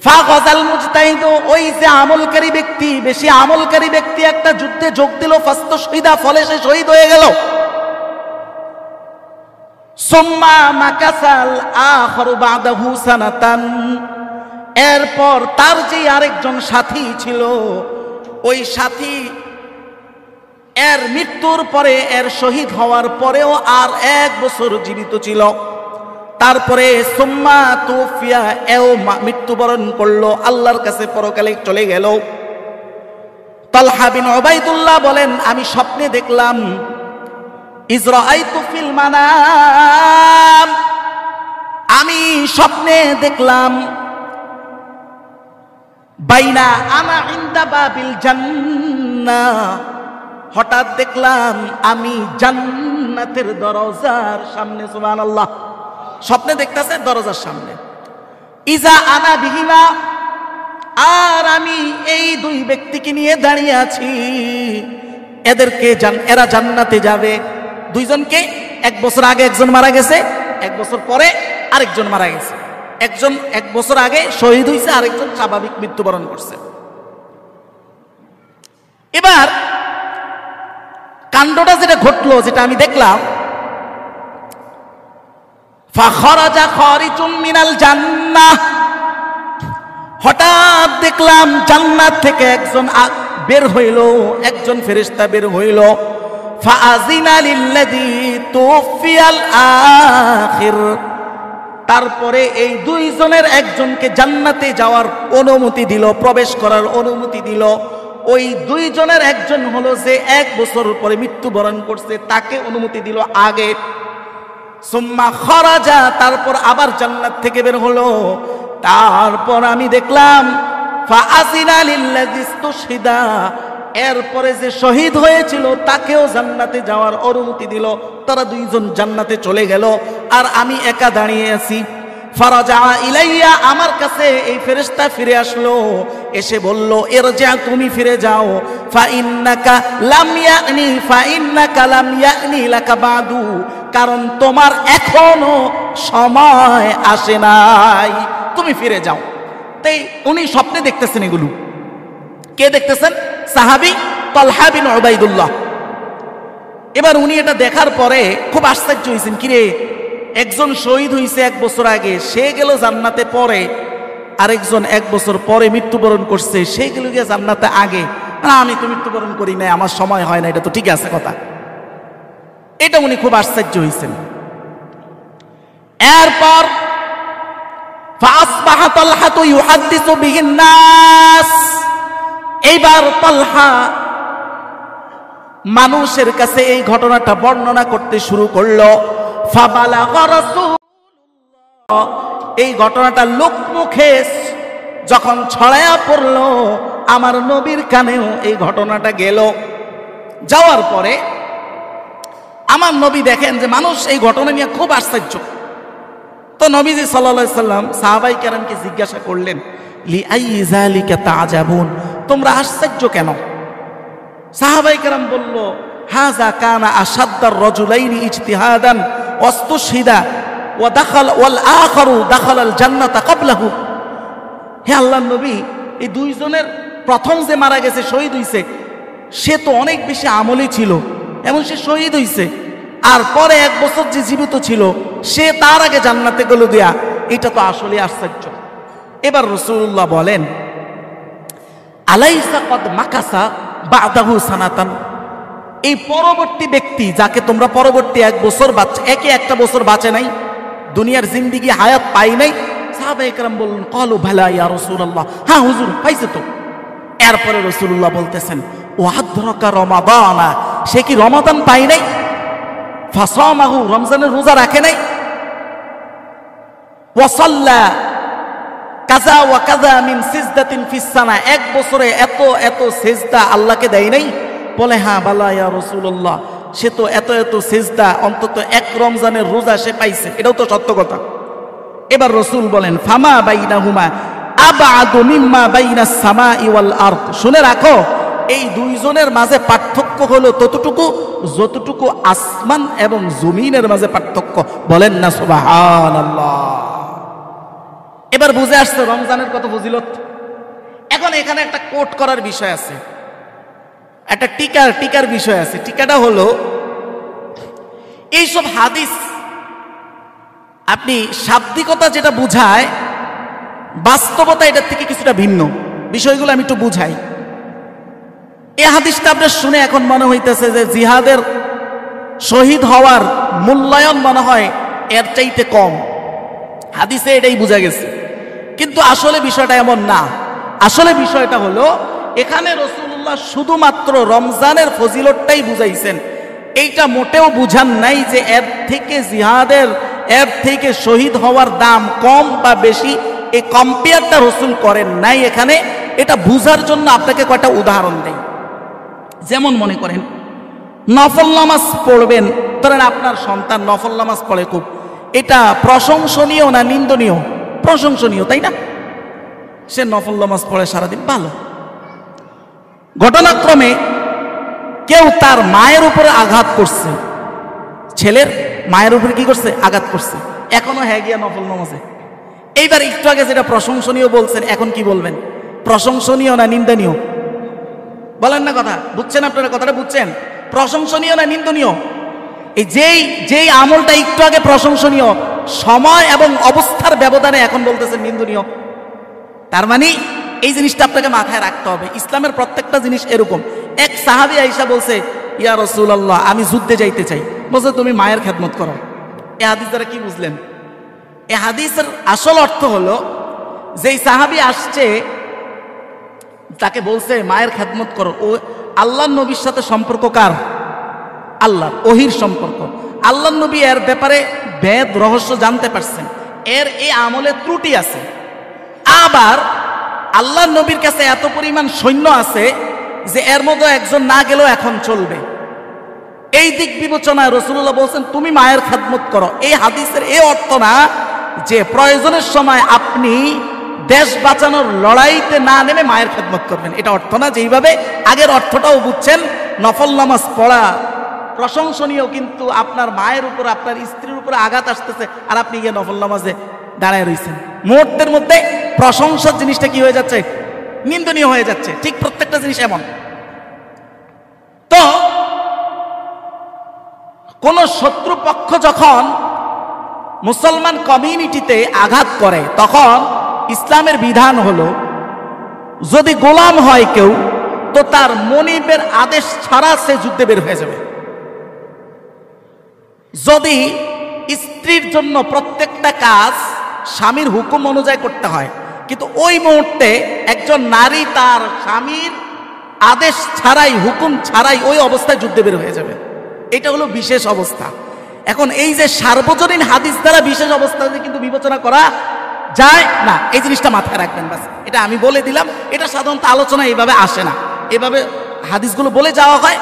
ফাগাজাল মুজতাহিদু, ওই যে আমলকারী ব্যক্তি, বেশি আমলকারী ব্যক্তি একটা যুদ্ধে যোগ দিল, ফাস্তুশহিদা, ফলে সে শহীদ হয়ে গেল। সুম্মা মাকাসাল আখারু বাদাহু সানাতান, এরপর তার যে আরেকজন সাথী ছিল, ওই সাথী এর মৃত্যুর পরে, এর শহীদ হওয়ার পরেও আর 1 বছর জীবিত ছিল। তারপরে সুম্মা তুফিয়া, এও মৃত্যুবরণ করলো, আল্লাহর কাছে পরকালে চলে গেল। তালহা বিন উবাইদুল্লাহ বলেন, আমি স্বপ্নে দেখলাম, ইজরাআইতু ফিল মানাম, আমি স্বপ্নে দেখলাম, বাইনা আনা ইনদা বাবিল জান্নাহ, হঠাৎ দেখলাম আমি জান্নাতের দরজার সামনে। সুবহানাল্লাহ, স্বপ্নে দেখতেছে দরজার সামনে। ইজা আনা বিহিমা, আর আমি এই দুই ব্যক্তিকে নিয়ে দাঁড়িয়ে আছি, এরা জান্নাতে যাবে। দুইজনকে 1 বছর আগে একজন মারা গেছে, 1 বছর পরে আরেকজন মারা গেছে। একজন 1 বছর আগে শহীদ হয়েছে, আরেকজন স্বাভাবিক মৃত্যুবরণ করছে। এবার কাণ্ডটা যেটা ঘটলো, যেটা আমি দেখলাম, ফাখরাজা খারিজুম মিনাল জান্নাহ, হঠাৎ দেখলাম জান্নাত থেকে একজন বের হইল, একজন ফেরেশতা বের হইল। ফাআযিনা লিল্লাযী তুফিয়াল আখির, তারপরে এই দুইজনের একজনকে জান্নাতে যাওয়ার অনুমতি দিল, প্রবেশ করার অনুমতি দিল। ওই দুইজনের একজন হলো যে 1 বছর পরে মৃত্যুবরণ করছে, তাকে অনুমতি দিল আগে। সুম্মা খরাজা, তারপর আবার জান্নাত থেকে বের হলো। তারপর আমি দেখলাম ফাআযিনা লিল্লাযী ইসতুশহিদা, এরপরে যে শহীদ হয়েছিল তাকেও জান্নাতে যাওয়ার অনুমতি দিল। তারা দুইজন জান্নাতে চলে গেল, আর আমি একা দাঁড়িয়ে আছি। ফারাজা ইলাইয়া, আমার কাছে এই ফেরেশতা ফিরে আসলো, এসে বলল, ইরজা, তুমি ফিরে যাও। ফাইন্নাকা লাম ইয়ানি লাকা বাদু, কারণ তোমার এখনো সময় আসে নাই, তুমি ফিরে যাও। তাই উনি স্বপ্নে দেখতেছেন এগুলো। কে দেখতেছেন? সাহাবী তালহা বিন উবাইদুল্লাহ। এবার উনি এটা দেখার পরে খুব আশ্চর্য হয়েছেন, কিরে, একজন শহীদ হয়েছে 1 বছর আগে, সে গেল জান্নাতে পরে, আরেকজন 1 বছর পরে মৃত্যুবরণ করছে, সে গেল গিয়ে জান্নাতে আগে। না, আমি তো মৃত্যুবরণ করি নাই, আমার সময় হয় না, এটা তো ঠিক আছে কথা। এটা উনি খুব আশ্চর্য হয়েছেন। এরপর ফাসবাহা তালহা ইউহাদ্দিসু বিহিন নাস, এইবার তালহা মানুষের কাছে এই ঘটনাটা বর্ণনা করতে শুরু করলো। ফাবালাগা রাসূলুল্লাহ, এই ঘটনাটা লোকমুখে যখন ছড়ায়া পড়লো, আমার নবীর কানেও এই ঘটনাটা গেল। যাওয়ার পরে আমার নবী দেখেন যে মানুষ এই ঘটনা নিয়ে খুব আশ্চর্য। তো নবীজি সাল্লাল্লাহু আলাইহি সাল্লাম সাহাবাই কেরামকে জিজ্ঞাসা করলেন, লি আইয়ি যালিকা তাআজাবুন, তোমরা আশ্চর্য কেন? সাহাবাই কেরাম বলল, হাযা কানা আশাদ্দার রাজুলাইনি ইজতিহাদান ওয়াস্তুশহিদা ওয়া দাখাল ওয়াল আখারু দাখালাল জান্নাতা ক্বাবলাহু। হে আল্লাহর নবী, এই দুইজনের প্রথম যে মারা গেছে, শহীদ হইছে, সে তো অনেক বেশি আমলি ছিল এবং সে শহীদ হইছে, আর পরে 1 বছর যে জীবিত ছিল সে তার আগে জান্নাতে গেল দিয়া। এটা তো আসলে আশ্চর্য। এবার রাসূলুল্লাহ বলেন, আলাইসা কদ মাকাসা বাদাহু সানাতান, এই পরবর্তী ব্যক্তি যাকে তোমরা পরবর্তী 1 বছর বাঁচে, একে একটা বছর বাঁচে নাই, দুনিয়ার জিন্দিগি হায়াত পাই নাই। সাহাবায়ে কেরাম বললেন, ক্বালু ভালা ইয়া রাসূলুল্লাহ, হ্যাঁ হুজুর পাইছে তো। এরপরে রাসূলুল্লাহ বলতেছেন, ওয়াদরাকা রমাদানা, সে কি রমাদান পাই নাই? ফাসামাহু, রমজানের রোজা রাখে নাই? ওয়াসাল্লা কাযা ওয়া কাযা মিন সিজদাতিন ফিস সানা, 1 বছরে এত এত সিজদা আল্লাহকে দেয় নাই? বলে, হ্যাঁ বালা ইয়া রাসূলুল্লাহ, সে তো এত এত সিজদা অন্তত 1 রমজানের রোজা সে পাইছে, এটাও তো সত্য কথা। এবার রাসূল বলেন, ফামা বাইনাহুমা আবআদু মিম্মা বাইনাস সামাই ওয়াল আরদ, শুনে রাখো, এই দুইজনের মাঝে পার্থক্য হলো ততটুকু যতটুকু আসমান এবং জমিনের মাঝে পার্থক্য। বলেন না সুবহানাল্লাহ। এবার বুঝে আসছে রমজানের কত ফজিলত। এখন এখানে একটা কোট করার বিষয় আছে, একটা টিকার বিষয় আছে। টিকাটা হলো, এইসব হাদিস আপনি শাব্দিকতা যেটা বুঝায়, বাস্তবতা এটার থেকে কিছুটা ভিন্ন। বিষয়গুলো আমি একটু বুঝাই। এই হাদিসটা আপনার শুনে এখন মনে হইতেছে যে জিহাদের শহীদ হওয়ার মূল্যায়ন মনে হয় এর চাইতে কম, হাদিসে এটাই বোঝা গেছে। কিন্তু আসলে বিষয়টা এমন না। আসলে বিষয়টা হলো, এখানে রাসূলুল্লাহ শুধুমাত্র রমজানের ফজিলতটাই বুঝাইছেন, এইটা মোটেও বুঝান নাই যে এর থেকে জিহাদের, এর থেকে শহীদ হওয়ার দাম কম বা বেশি, এই কম্পেয়ারটা রাসূল করেন নাই এখানে। এটা বুঝার জন্য আপনাকে কয়টা উদাহরণ দেই। যেমন মনে করেন, নফল নামাজ পড়বেন, ধরেন আপনার সন্তান নফল নামাজ পড়ে খুব, এটা প্রশংসনীয় না নিন্দনীয়? প্রশংসনীয়, তাই না? সে নফল নামাজ পড়ে সারাদিন, ভালো। ঘটনাক্রমে কেউ তার মায়ের উপরে আঘাত করছে, ছেলের মায়ের উপরে কি করছে? আঘাত করছে, এখনো হ্যাঁ গিয়া নফল নামাজে। এইবার একটু আগে যেটা প্রশংসনীয় বলছেন, এখন কি বলবেন? প্রশংসনীয় না নিন্দনীয়? বলেন না কথা, বুঝছেন আপনারা? কথাটা বুঝছেন? প্রশংসনীয় না নিন্দনীয়? এই যেই আমলটা একটু আগে প্রশংসনীয়, সময় এবং অবস্থার ব্যবধানে এখন বলতেছেন নিন্দনীয়। তার মানে এই জিনিসটা আপনাকে মাথায় রাখতে হবে। ইসলামের প্রত্যেকটা জিনিস এরকম। এক সাহাবী আয়েশা বলছে, ইয়া রাসূলুল্লাহ, আমি যুদ্ধে যাইতে চাই। বলছে, তুমি মায়ের খেদমত করো। এ হাদিস দ্বারা কি বুঝলেন? এ হাদিসের আসল অর্থ হলো, যেই সাহাবী আসছে তাকে বলছে মায়ের খেদমত করো, ও আল্লাহর নবীর সাথে সম্পর্ক কার? আল্লাহর, ওহির সম্পর্ক। আল্লাহর নবী এর ব্যাপারে বেদ রহস্য জানতে পারছেন, এর এই আমলে ত্রুটি আছে। আবার আল্লাহর নবীর কাছে এত পরিমাণ সৈন্য আছে যে এর মধ্যে একজন না গেলেও এখন চলবে। এই দিক বিবেচনায় রাসূলুল্লাহ বলছেন, তুমি মায়ের খেদমত করো। এই হাদিসের এই অর্থ না যে প্রয়োজনের সময় আপনি দেশ বাঁচানোর লড়াইতে না নেমে মায়ের খেদমত করবেন, এটা অর্থ না। যেইভাবে আগের অর্থটাও বুঝছেন, নফল নামাজ পড়া প্রশংসনীয়, কিন্তু আপনার মায়ের উপর, আপনার স্ত্রীর উপরে আঘাত আসতেছে আর আপনি গিয়ে নফল নামাজে দাঁড়ায় রয়েছেন, মুহূর্তের মধ্যে প্রশংসার জিনিসটা কি হয়ে যাচ্ছে? নিন্দনীয় হয়ে যাচ্ছে। ঠিক প্রত্যেকটা জিনিস এমন। তো কোন শত্রুপক্ষ যখন মুসলমান কমিউনিটিতে আঘাত করে, তখন ইসলামের বিধান হলো, যদি গোলাম হয় কেউ, তো তার মনিবের আদেশ ছাড়া সে যুদ্ধে বের হয়ে যাবে। যদি স্ত্রীর জন্য প্রত্যেকটা কাজ স্বামীর হুকুম অনুযায়ী করতে হয়, কিন্তু ওই মুহূর্তে একজন নারী তার স্বামীর আদেশ ছাড়াই, হুকুম ছাড়াই ওই অবস্থায় যুদ্ধে বের হয়ে যাবে। এটা হলো বিশেষ অবস্থা। এখন এই যে সার্বজনীন হাদিস দ্বারা বিশেষ অবস্থা কিন্তু বিবেচনা করা যায় না, এই জিনিসটা মাথায় রাখবেন। বাস, এটা আমি বলে দিলাম। এটা সাধারণত আলোচনা এইভাবে আসে না, এভাবে হাদিসগুলো বলে যাওয়া হয়,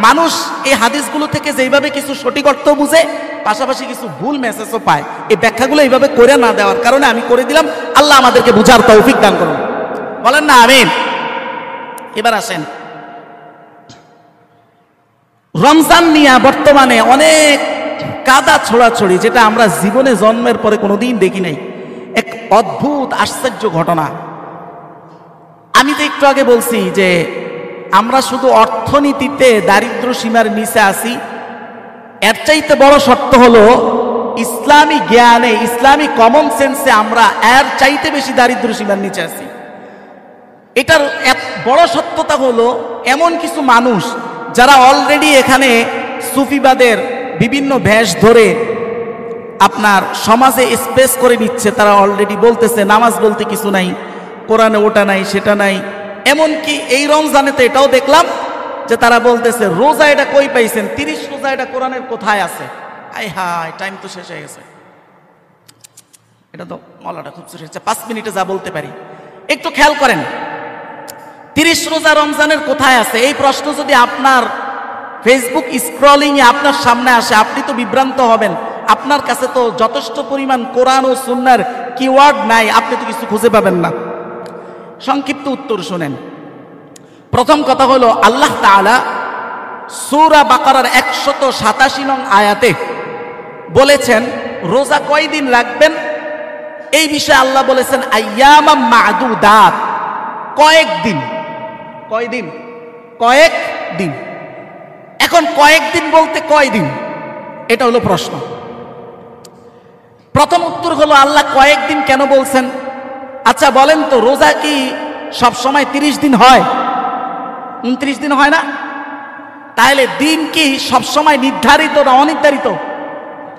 মানুষ এই হাদিসগুলো থেকে যেইভাবে কিছু সঠিক অর্থ বুঝে, পাশাপাশি কিছু ভুল মেসেজও পায়। এই ব্যাখ্যাগুলো এইভাবে করে না দেওয়ার কারণে আমি করে দিলাম। আল্লাহ আমাদেরকে বুঝার তৌফিক দান করুন, বলেন না আমিন। এবার আসেন, রমজান নিয়ে বর্তমানে অনেক কাদা ছোড়াছড়ি, যেটা আমরা জীবনে জন্মের পরে কোনোদিন দেখি নাই। এক অদ্ভুত আশ্চর্য ঘটনা। আমি তো একটু আগে বলছি যে আমরা শুধু অর্থনীতিতে দারিদ্র সীমার নিচে আছি, এর চাইতে বড় শর্ত হলো ইসলামী জ্ঞানে, ইসলামী কমন সেন্সে আমরা এর চাইতে বেশি দারিদ্র সীমার নিচে আছি। এটার এক বড় সত্যতা হলো এমন কিছু মানুষ যারা অলরেডি এখানে সুফিবাদের বিভিন্ন ভেষ ধরে আপনার সমাজে স্পেস করে নিচ্ছে। তারা অলরেডি বলতেছে নামাজ বলতে কিছু নাই, কোরআনে ওটা নাই সেটা নাই। এমনকি এই রমজানে তো এটাও দেখলাম যে তারা বলতেছে রোজা এটা কই পাইছেন, 30 রোজা এটা কোরআনের কোথায় আছে? আয় হায়, টাইম তো শেষ হয়ে গেছে। এটা তো মলাটা খুব শেষ হচ্ছে, 5 মিনিটে যা বলতে পারি। একটু খেয়াল করেন, 30 রোজা রমজানের কোথায় আছে? এই প্রশ্ন যদি আপনার ফেসবুক স্ক্রলিং এ আপনার সামনে আসে, আপনি তো বিভ্রান্ত হবেন। আপনার কাছে তো যথেষ্ট পরিমাণ কোরআন ও সুন্নাহর কিওয়ার্ড নাই, আপনি তো কিছু খুঁজে পাবেন না। সংক্ষিপ্ত উত্তর শুনেন। প্রথম কথা হলো, আল্লাহ তাআলা সূরা বাকারার 187 নং আয়াতে বলেছেন রোজা কয়দিন রাখবেন। এই বিষয়ে আল্লাহ বলেছেন আইয়ামাম মা'দুদাত, কয়েকদিন। কয়দিন? কয়েকদিন। এখন কয়েকদিন বলতে কয়দিন, এটা হলো প্রশ্ন। প্রথম উত্তর হলো আল্লাহ কয়েকদিন কেন বলছেন? আচ্ছা বলেন তো, রোজা কি সব সময় 30 দিন হয়? 29 দিন হয় না? তাহলে দিন কি সব সময় নির্ধারিত না অনির্ধারিত?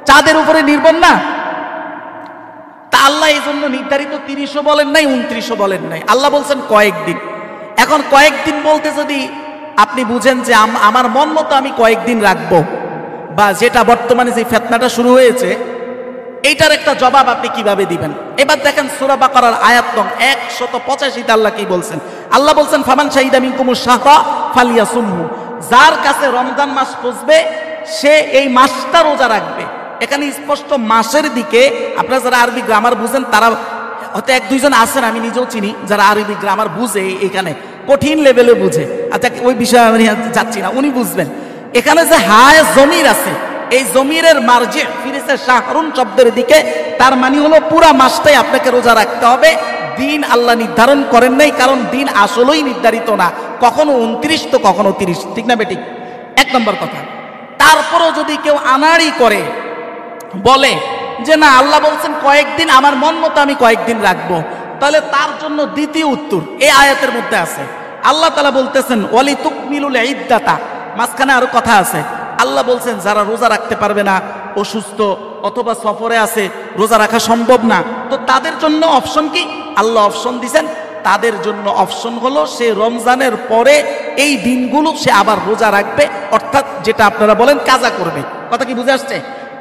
চাঁদের উপরে নির্ভর না? তা আল্লাহ এই জন্য নির্ধারিত 30ও বলেন নাই, 29ও বলেন নাই, আল্লাহ বলছেন কয়েকদিন। এখন কয়েকদিন বলতে যদি আপনি বুঝেন যে আমার মন মতো আমি কয়েকদিন রাখবো, বা যেটা বর্তমানে যে ফিতনাটা শুরু হয়েছে, এইটার একটা জবাব আপনি কিভাবে দিবেন? এবার দেখেন সূরা বাকারার আয়াত নং 185 আল্লাহ কি বলছেন? আল্লাহ বলছেন ফামান শাহিদা মিনকুমুশ শাহরা ফালিয়াসুমহু, যার কাছে রমজান মাস পৌঁছবে সে এই মাসটা রোজা রাখবে। এখানে স্পষ্ট মাসের দিকে, আপনারা যারা আরবি গ্রামার বুঝেন তারা হয়তো 1-2 জন আছেন, আমি নিজেও চিনি যারা আরবি গ্রামার বুঝে, এখানে কঠিন লেভেলে বুঝে। আচ্ছা ওই বিষয়ে আমি যাচ্ছি না, উনি বুঝবেন। এখানে যে হায় জমির আছে, এই জমিরের মার্জে ফিরেছে শাহরুন শব্দের দিকে, তার মানে হলো পুরা মাসটাই আপনাকে রোজা রাখতে হবে। দিন আল্লাহ নির্ধারণ করেন নাই, কারণ দিন আসলেই নির্ধারিত না, কখনো 29 তো কখনো 30, ঠিক না বেঠিক? 1 নম্বর কথা। তারপরও যদি কেউ আনাড়ি করে বলে যে না আল্লাহ বলছেন কয়েকদিন, আমার মন মতো আমি কয়েকদিন রাখবো, তাহলে তার জন্য দ্বিতীয় উত্তর এই আয়াতের মধ্যে আছে। আল্লাহ তাআলা বলতেছেন ওয়ালি তুকমিলুল ইদ্দাতা, মাঝখানে আরো কথা আছে। আল্লাহ বলছেন যারা রোজা রাখতে পারবে না, অসুস্থ অথবা সফরে আছে, রোজা রাখা সম্ভব না, তো তাদের জন্য অপশন কি? আল্লাহ অপশন দিয়েছেন, তাদের জন্য অপশন হলো সে রমজানের পরে এই দিনগুলো সে আবার রোজা রাখবে, অর্থাৎ যেটা আপনারা বলেন কাজা করবে। কথা কি বুঝে আসছে?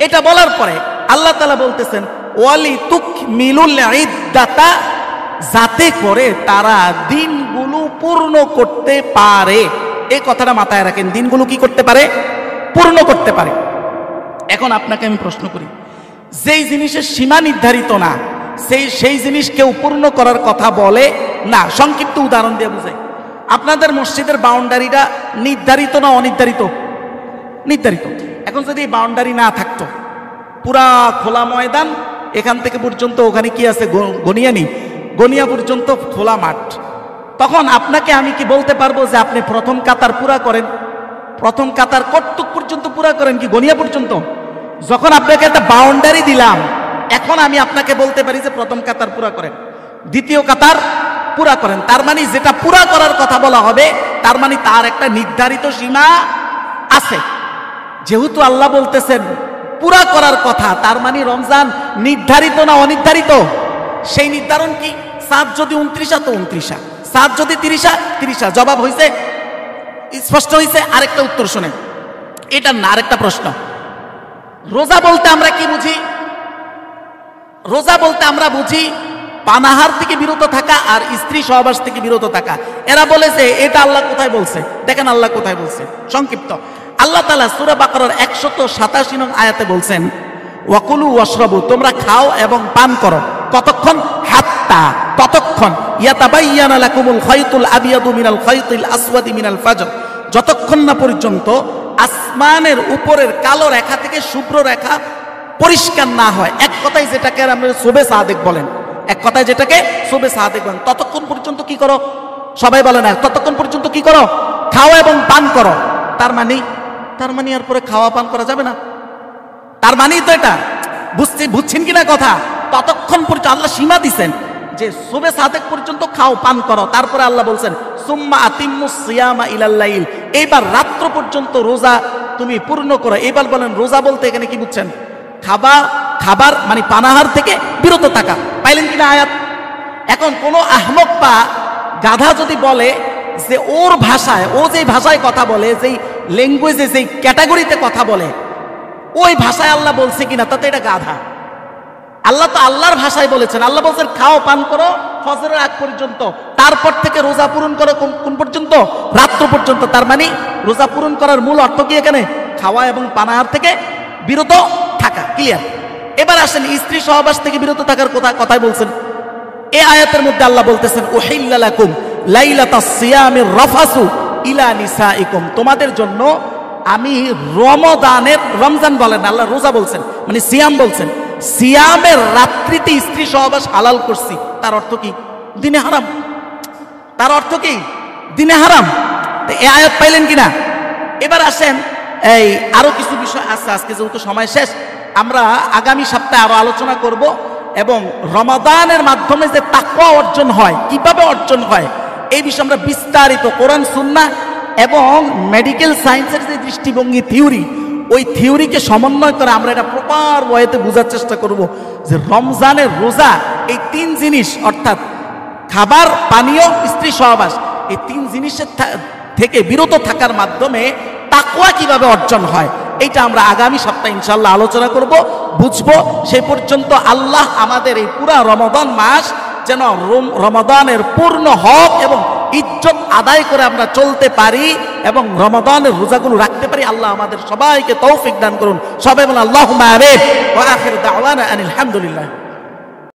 এটা বলার পরে আল্লাহ তাআলা বলতেছেন ওয়ালি তুকমিলুল ইদ্দাতা, যাতে করে তারা দিনগুলো পূর্ণ করতে পারে। এই কথাটা মাথায় রাখেন, দিনগুলো কি করতে পারে? পূর্ণ করতে পারে। এখন আপনাকে আমি প্রশ্ন করি, যেই জিনিসের সীমা নির্ধারিত না সেই জিনিস কেউ পূর্ণ করার কথা বলে না। সংক্ষিপ্ত উদাহরণ দিয়ে বুঝাই। আপনাদের মসজিদের বাউন্ডারিটা নির্ধারিত না অনির্ধারিত? নির্ধারিত। এখন যদি এই বাউন্ডারি না থাকতো, পুরা খোলা ময়দান, এখান থেকে পর্যন্ত ওখানে কি আছে গনিয়া পর্যন্ত খোলা মাঠ, তখন আপনাকে আমি কি বলতে পারবো যে আপনি প্রথম কাতার পুরা করেন? প্রথম কাতার কতটুক পর্যন্ত পুরা করেন? কি গনিয়া পর্যন্ত? যখন আপনাকে একটা বাউন্ডারি দিলাম, এখন আমি আপনাকে বলতে পারি যে প্রথম কাতার পুরা করেন, দ্বিতীয় কাতার পুরা করেন। তার মানে যেটা পুরা করার কথা বলা হবে, তার মানে তার একটা নির্ধারিত সীমা আছে। যেহেতু আল্লাহ বলতেছেন পুরা করার কথা, তার মানে রমজান নির্ধারিত না অনির্ধারিত? সেই নির্ধারণ কি? সাত যদি 29 তো 29, সাত যদি 30। জবাব হয়েছে, স্পষ্ট হয়েছে। আরেকটা উত্তর শুনেন, এটা না আরেকটা প্রশ্ন। রোজা বলতে আমরা কি বুঝি? রোজা বলতে আমরা বুঝি পানাহার থেকে বিরত থাকা আর স্ত্রী সহবাস থেকে বিরত থাকা। এরা বলেছে এটা আল্লাহ কোথায় বলছে, দেখেন আল্লাহ কোথায় বলছে সংক্ষিপ্ত। আল্লাহ তাআলা সূরা বাকারার 187 নং আয়াতে বলছেন, ওয়াকুলু ওয়াশরাবু, তোমরা খাও এবং পান করো। কতক্ষণ? হাত্তা, ততক্ষণ, ইয়াতাবাইয়ানা লাকুমুল খায়তুল আবিয়াদু মিনাল খায়তিল আসওয়াদি মিনাল ফাজর, যতক্ষণ না পর্যন্ত আসমানের উপরের কালো রেখা থেকে শুভ্র রেখা পরিষ্কার না হয়। এক কথায় যেটাকে আমরা সুবে সাদেক বলেন, এক কথায় যেটাকে সুবে সাদেক বলেন, ততক্ষণ পর্যন্ত কি করো? সবাই বলে না, ততক্ষণ পর্যন্ত কি করো? খাও এবং পান করো। তার মানে আর পরে খাওয়া পান করা যাবে না। তার মানেই তো এটা, বুঝছেন কিনা কথা? ততক্ষণ পর্যন্ত আল্লাহ সীমা দিছেন যে সুবে সাদেক পর্যন্ত খাও পান করো। তারপরে আল্লাহ বলছেন সুম্মা আতিম্মুস সিয়ামা ইলাল লাইল, এইবার রাত্র পর্যন্ত রোজা তুমি পূর্ণ করো। এইবার বলেন রোজা বলতে এখানে কি বুঝছেন? খাবার মানে পানাহার থেকে বিরত থাকা। পাইলেন কিনা আয়াত? এখন কোন আহমক বা গাধা যদি বলে যে ওর ভাষায়, ও যেই ভাষায় কথা বলে, যেই ল্যাঙ্গুয়েজে, যেই ক্যাটাগরিতে কথা বলে, ওই ভাষায় আল্লাহ বলছে কিনা, তাতে এটা গাধা। আল্লাহ তো আল্লাহর ভাষায় বলেছেন। আল্লাহ বলছেন খাও পান করো ফজরের আগ পর্যন্ত, তারপর থেকে রোজা পূরণ করো কোন পর্যন্ত? রাত্র পর্যন্ত। তার মানে রোজা পূরণ করার মূল অর্থ কি এখানে? খাওয়া এবং পানাহার থেকে বিরত থাকা। ক্লিয়ার? এবার আসেন স্ত্রী সহবাস থেকে বিরত থাকার কথাই বলছেন। এই আয়াতের মধ্যে আল্লাহ বলতেছেন উহিল্লা লাকুম লাইলাতাস সিয়ামির রাফাসু ইলা নিসাইকুম, তোমাদের জন্য আমি রমজান বলেন, আল্লাহ রোজা বলছেন, মানে সিয়াম বলছেন, সিয়ামের রাত্রিতে স্ত্রী সহবাস হালাল করছি। তার অর্থ কি? দিনে হারাম। তার অর্থ কি? দিনে হারাম। এই আয়াত পাইলেন কিনা? এবার আসেন, এই আরো কিছু বিষয় আছে, আজকে যেহেতু সময় শেষ, আমরা আগামী সপ্তাহে আরো আলোচনা করব। এবং রমাদানের মাধ্যমে যে তাকওয়া অর্জন হয়, কিভাবে অর্জন হয়, এই বিষয়ে আমরা বিস্তারিত কোরআন সুন্নাহ এবং মেডিকেল সায়েন্সের যে দৃষ্টিভঙ্গি, থিওরি, ওই থিওরিকে সমন্বয় করে আমরা এটা প্রপার ওয়েতে বোঝার চেষ্টা করব যে রমজানের রোজা এই তিন জিনিস, অর্থাৎ খাবার, পানীয়, স্ত্রী সহবাস, এই তিন জিনিসের থেকে বিরত থাকার মাধ্যমে তাকওয়া কিভাবে অর্জন হয়, এইটা আমরা আগামী সপ্তাহে ইনশাআল্লাহ আলোচনা করব, বুঝবো। সেই পর্যন্ত আল্লাহ আমাদের এই পুরা রমাদান মাস যেন রমাদানের পূর্ণ হক এবং ইজ্জত আদায় করে আমরা চলতে পারি এবং রমাদানের রোজাগুলো রাখতে পারি। আল্লাহ আমাদের সবাইকে তৌফিক দান করুন। সবাই বলেন আল্লাহুম্মা আমিন। ওয়া আখিরু দাওয়ানা আনিল হামদুলিল্লাহ।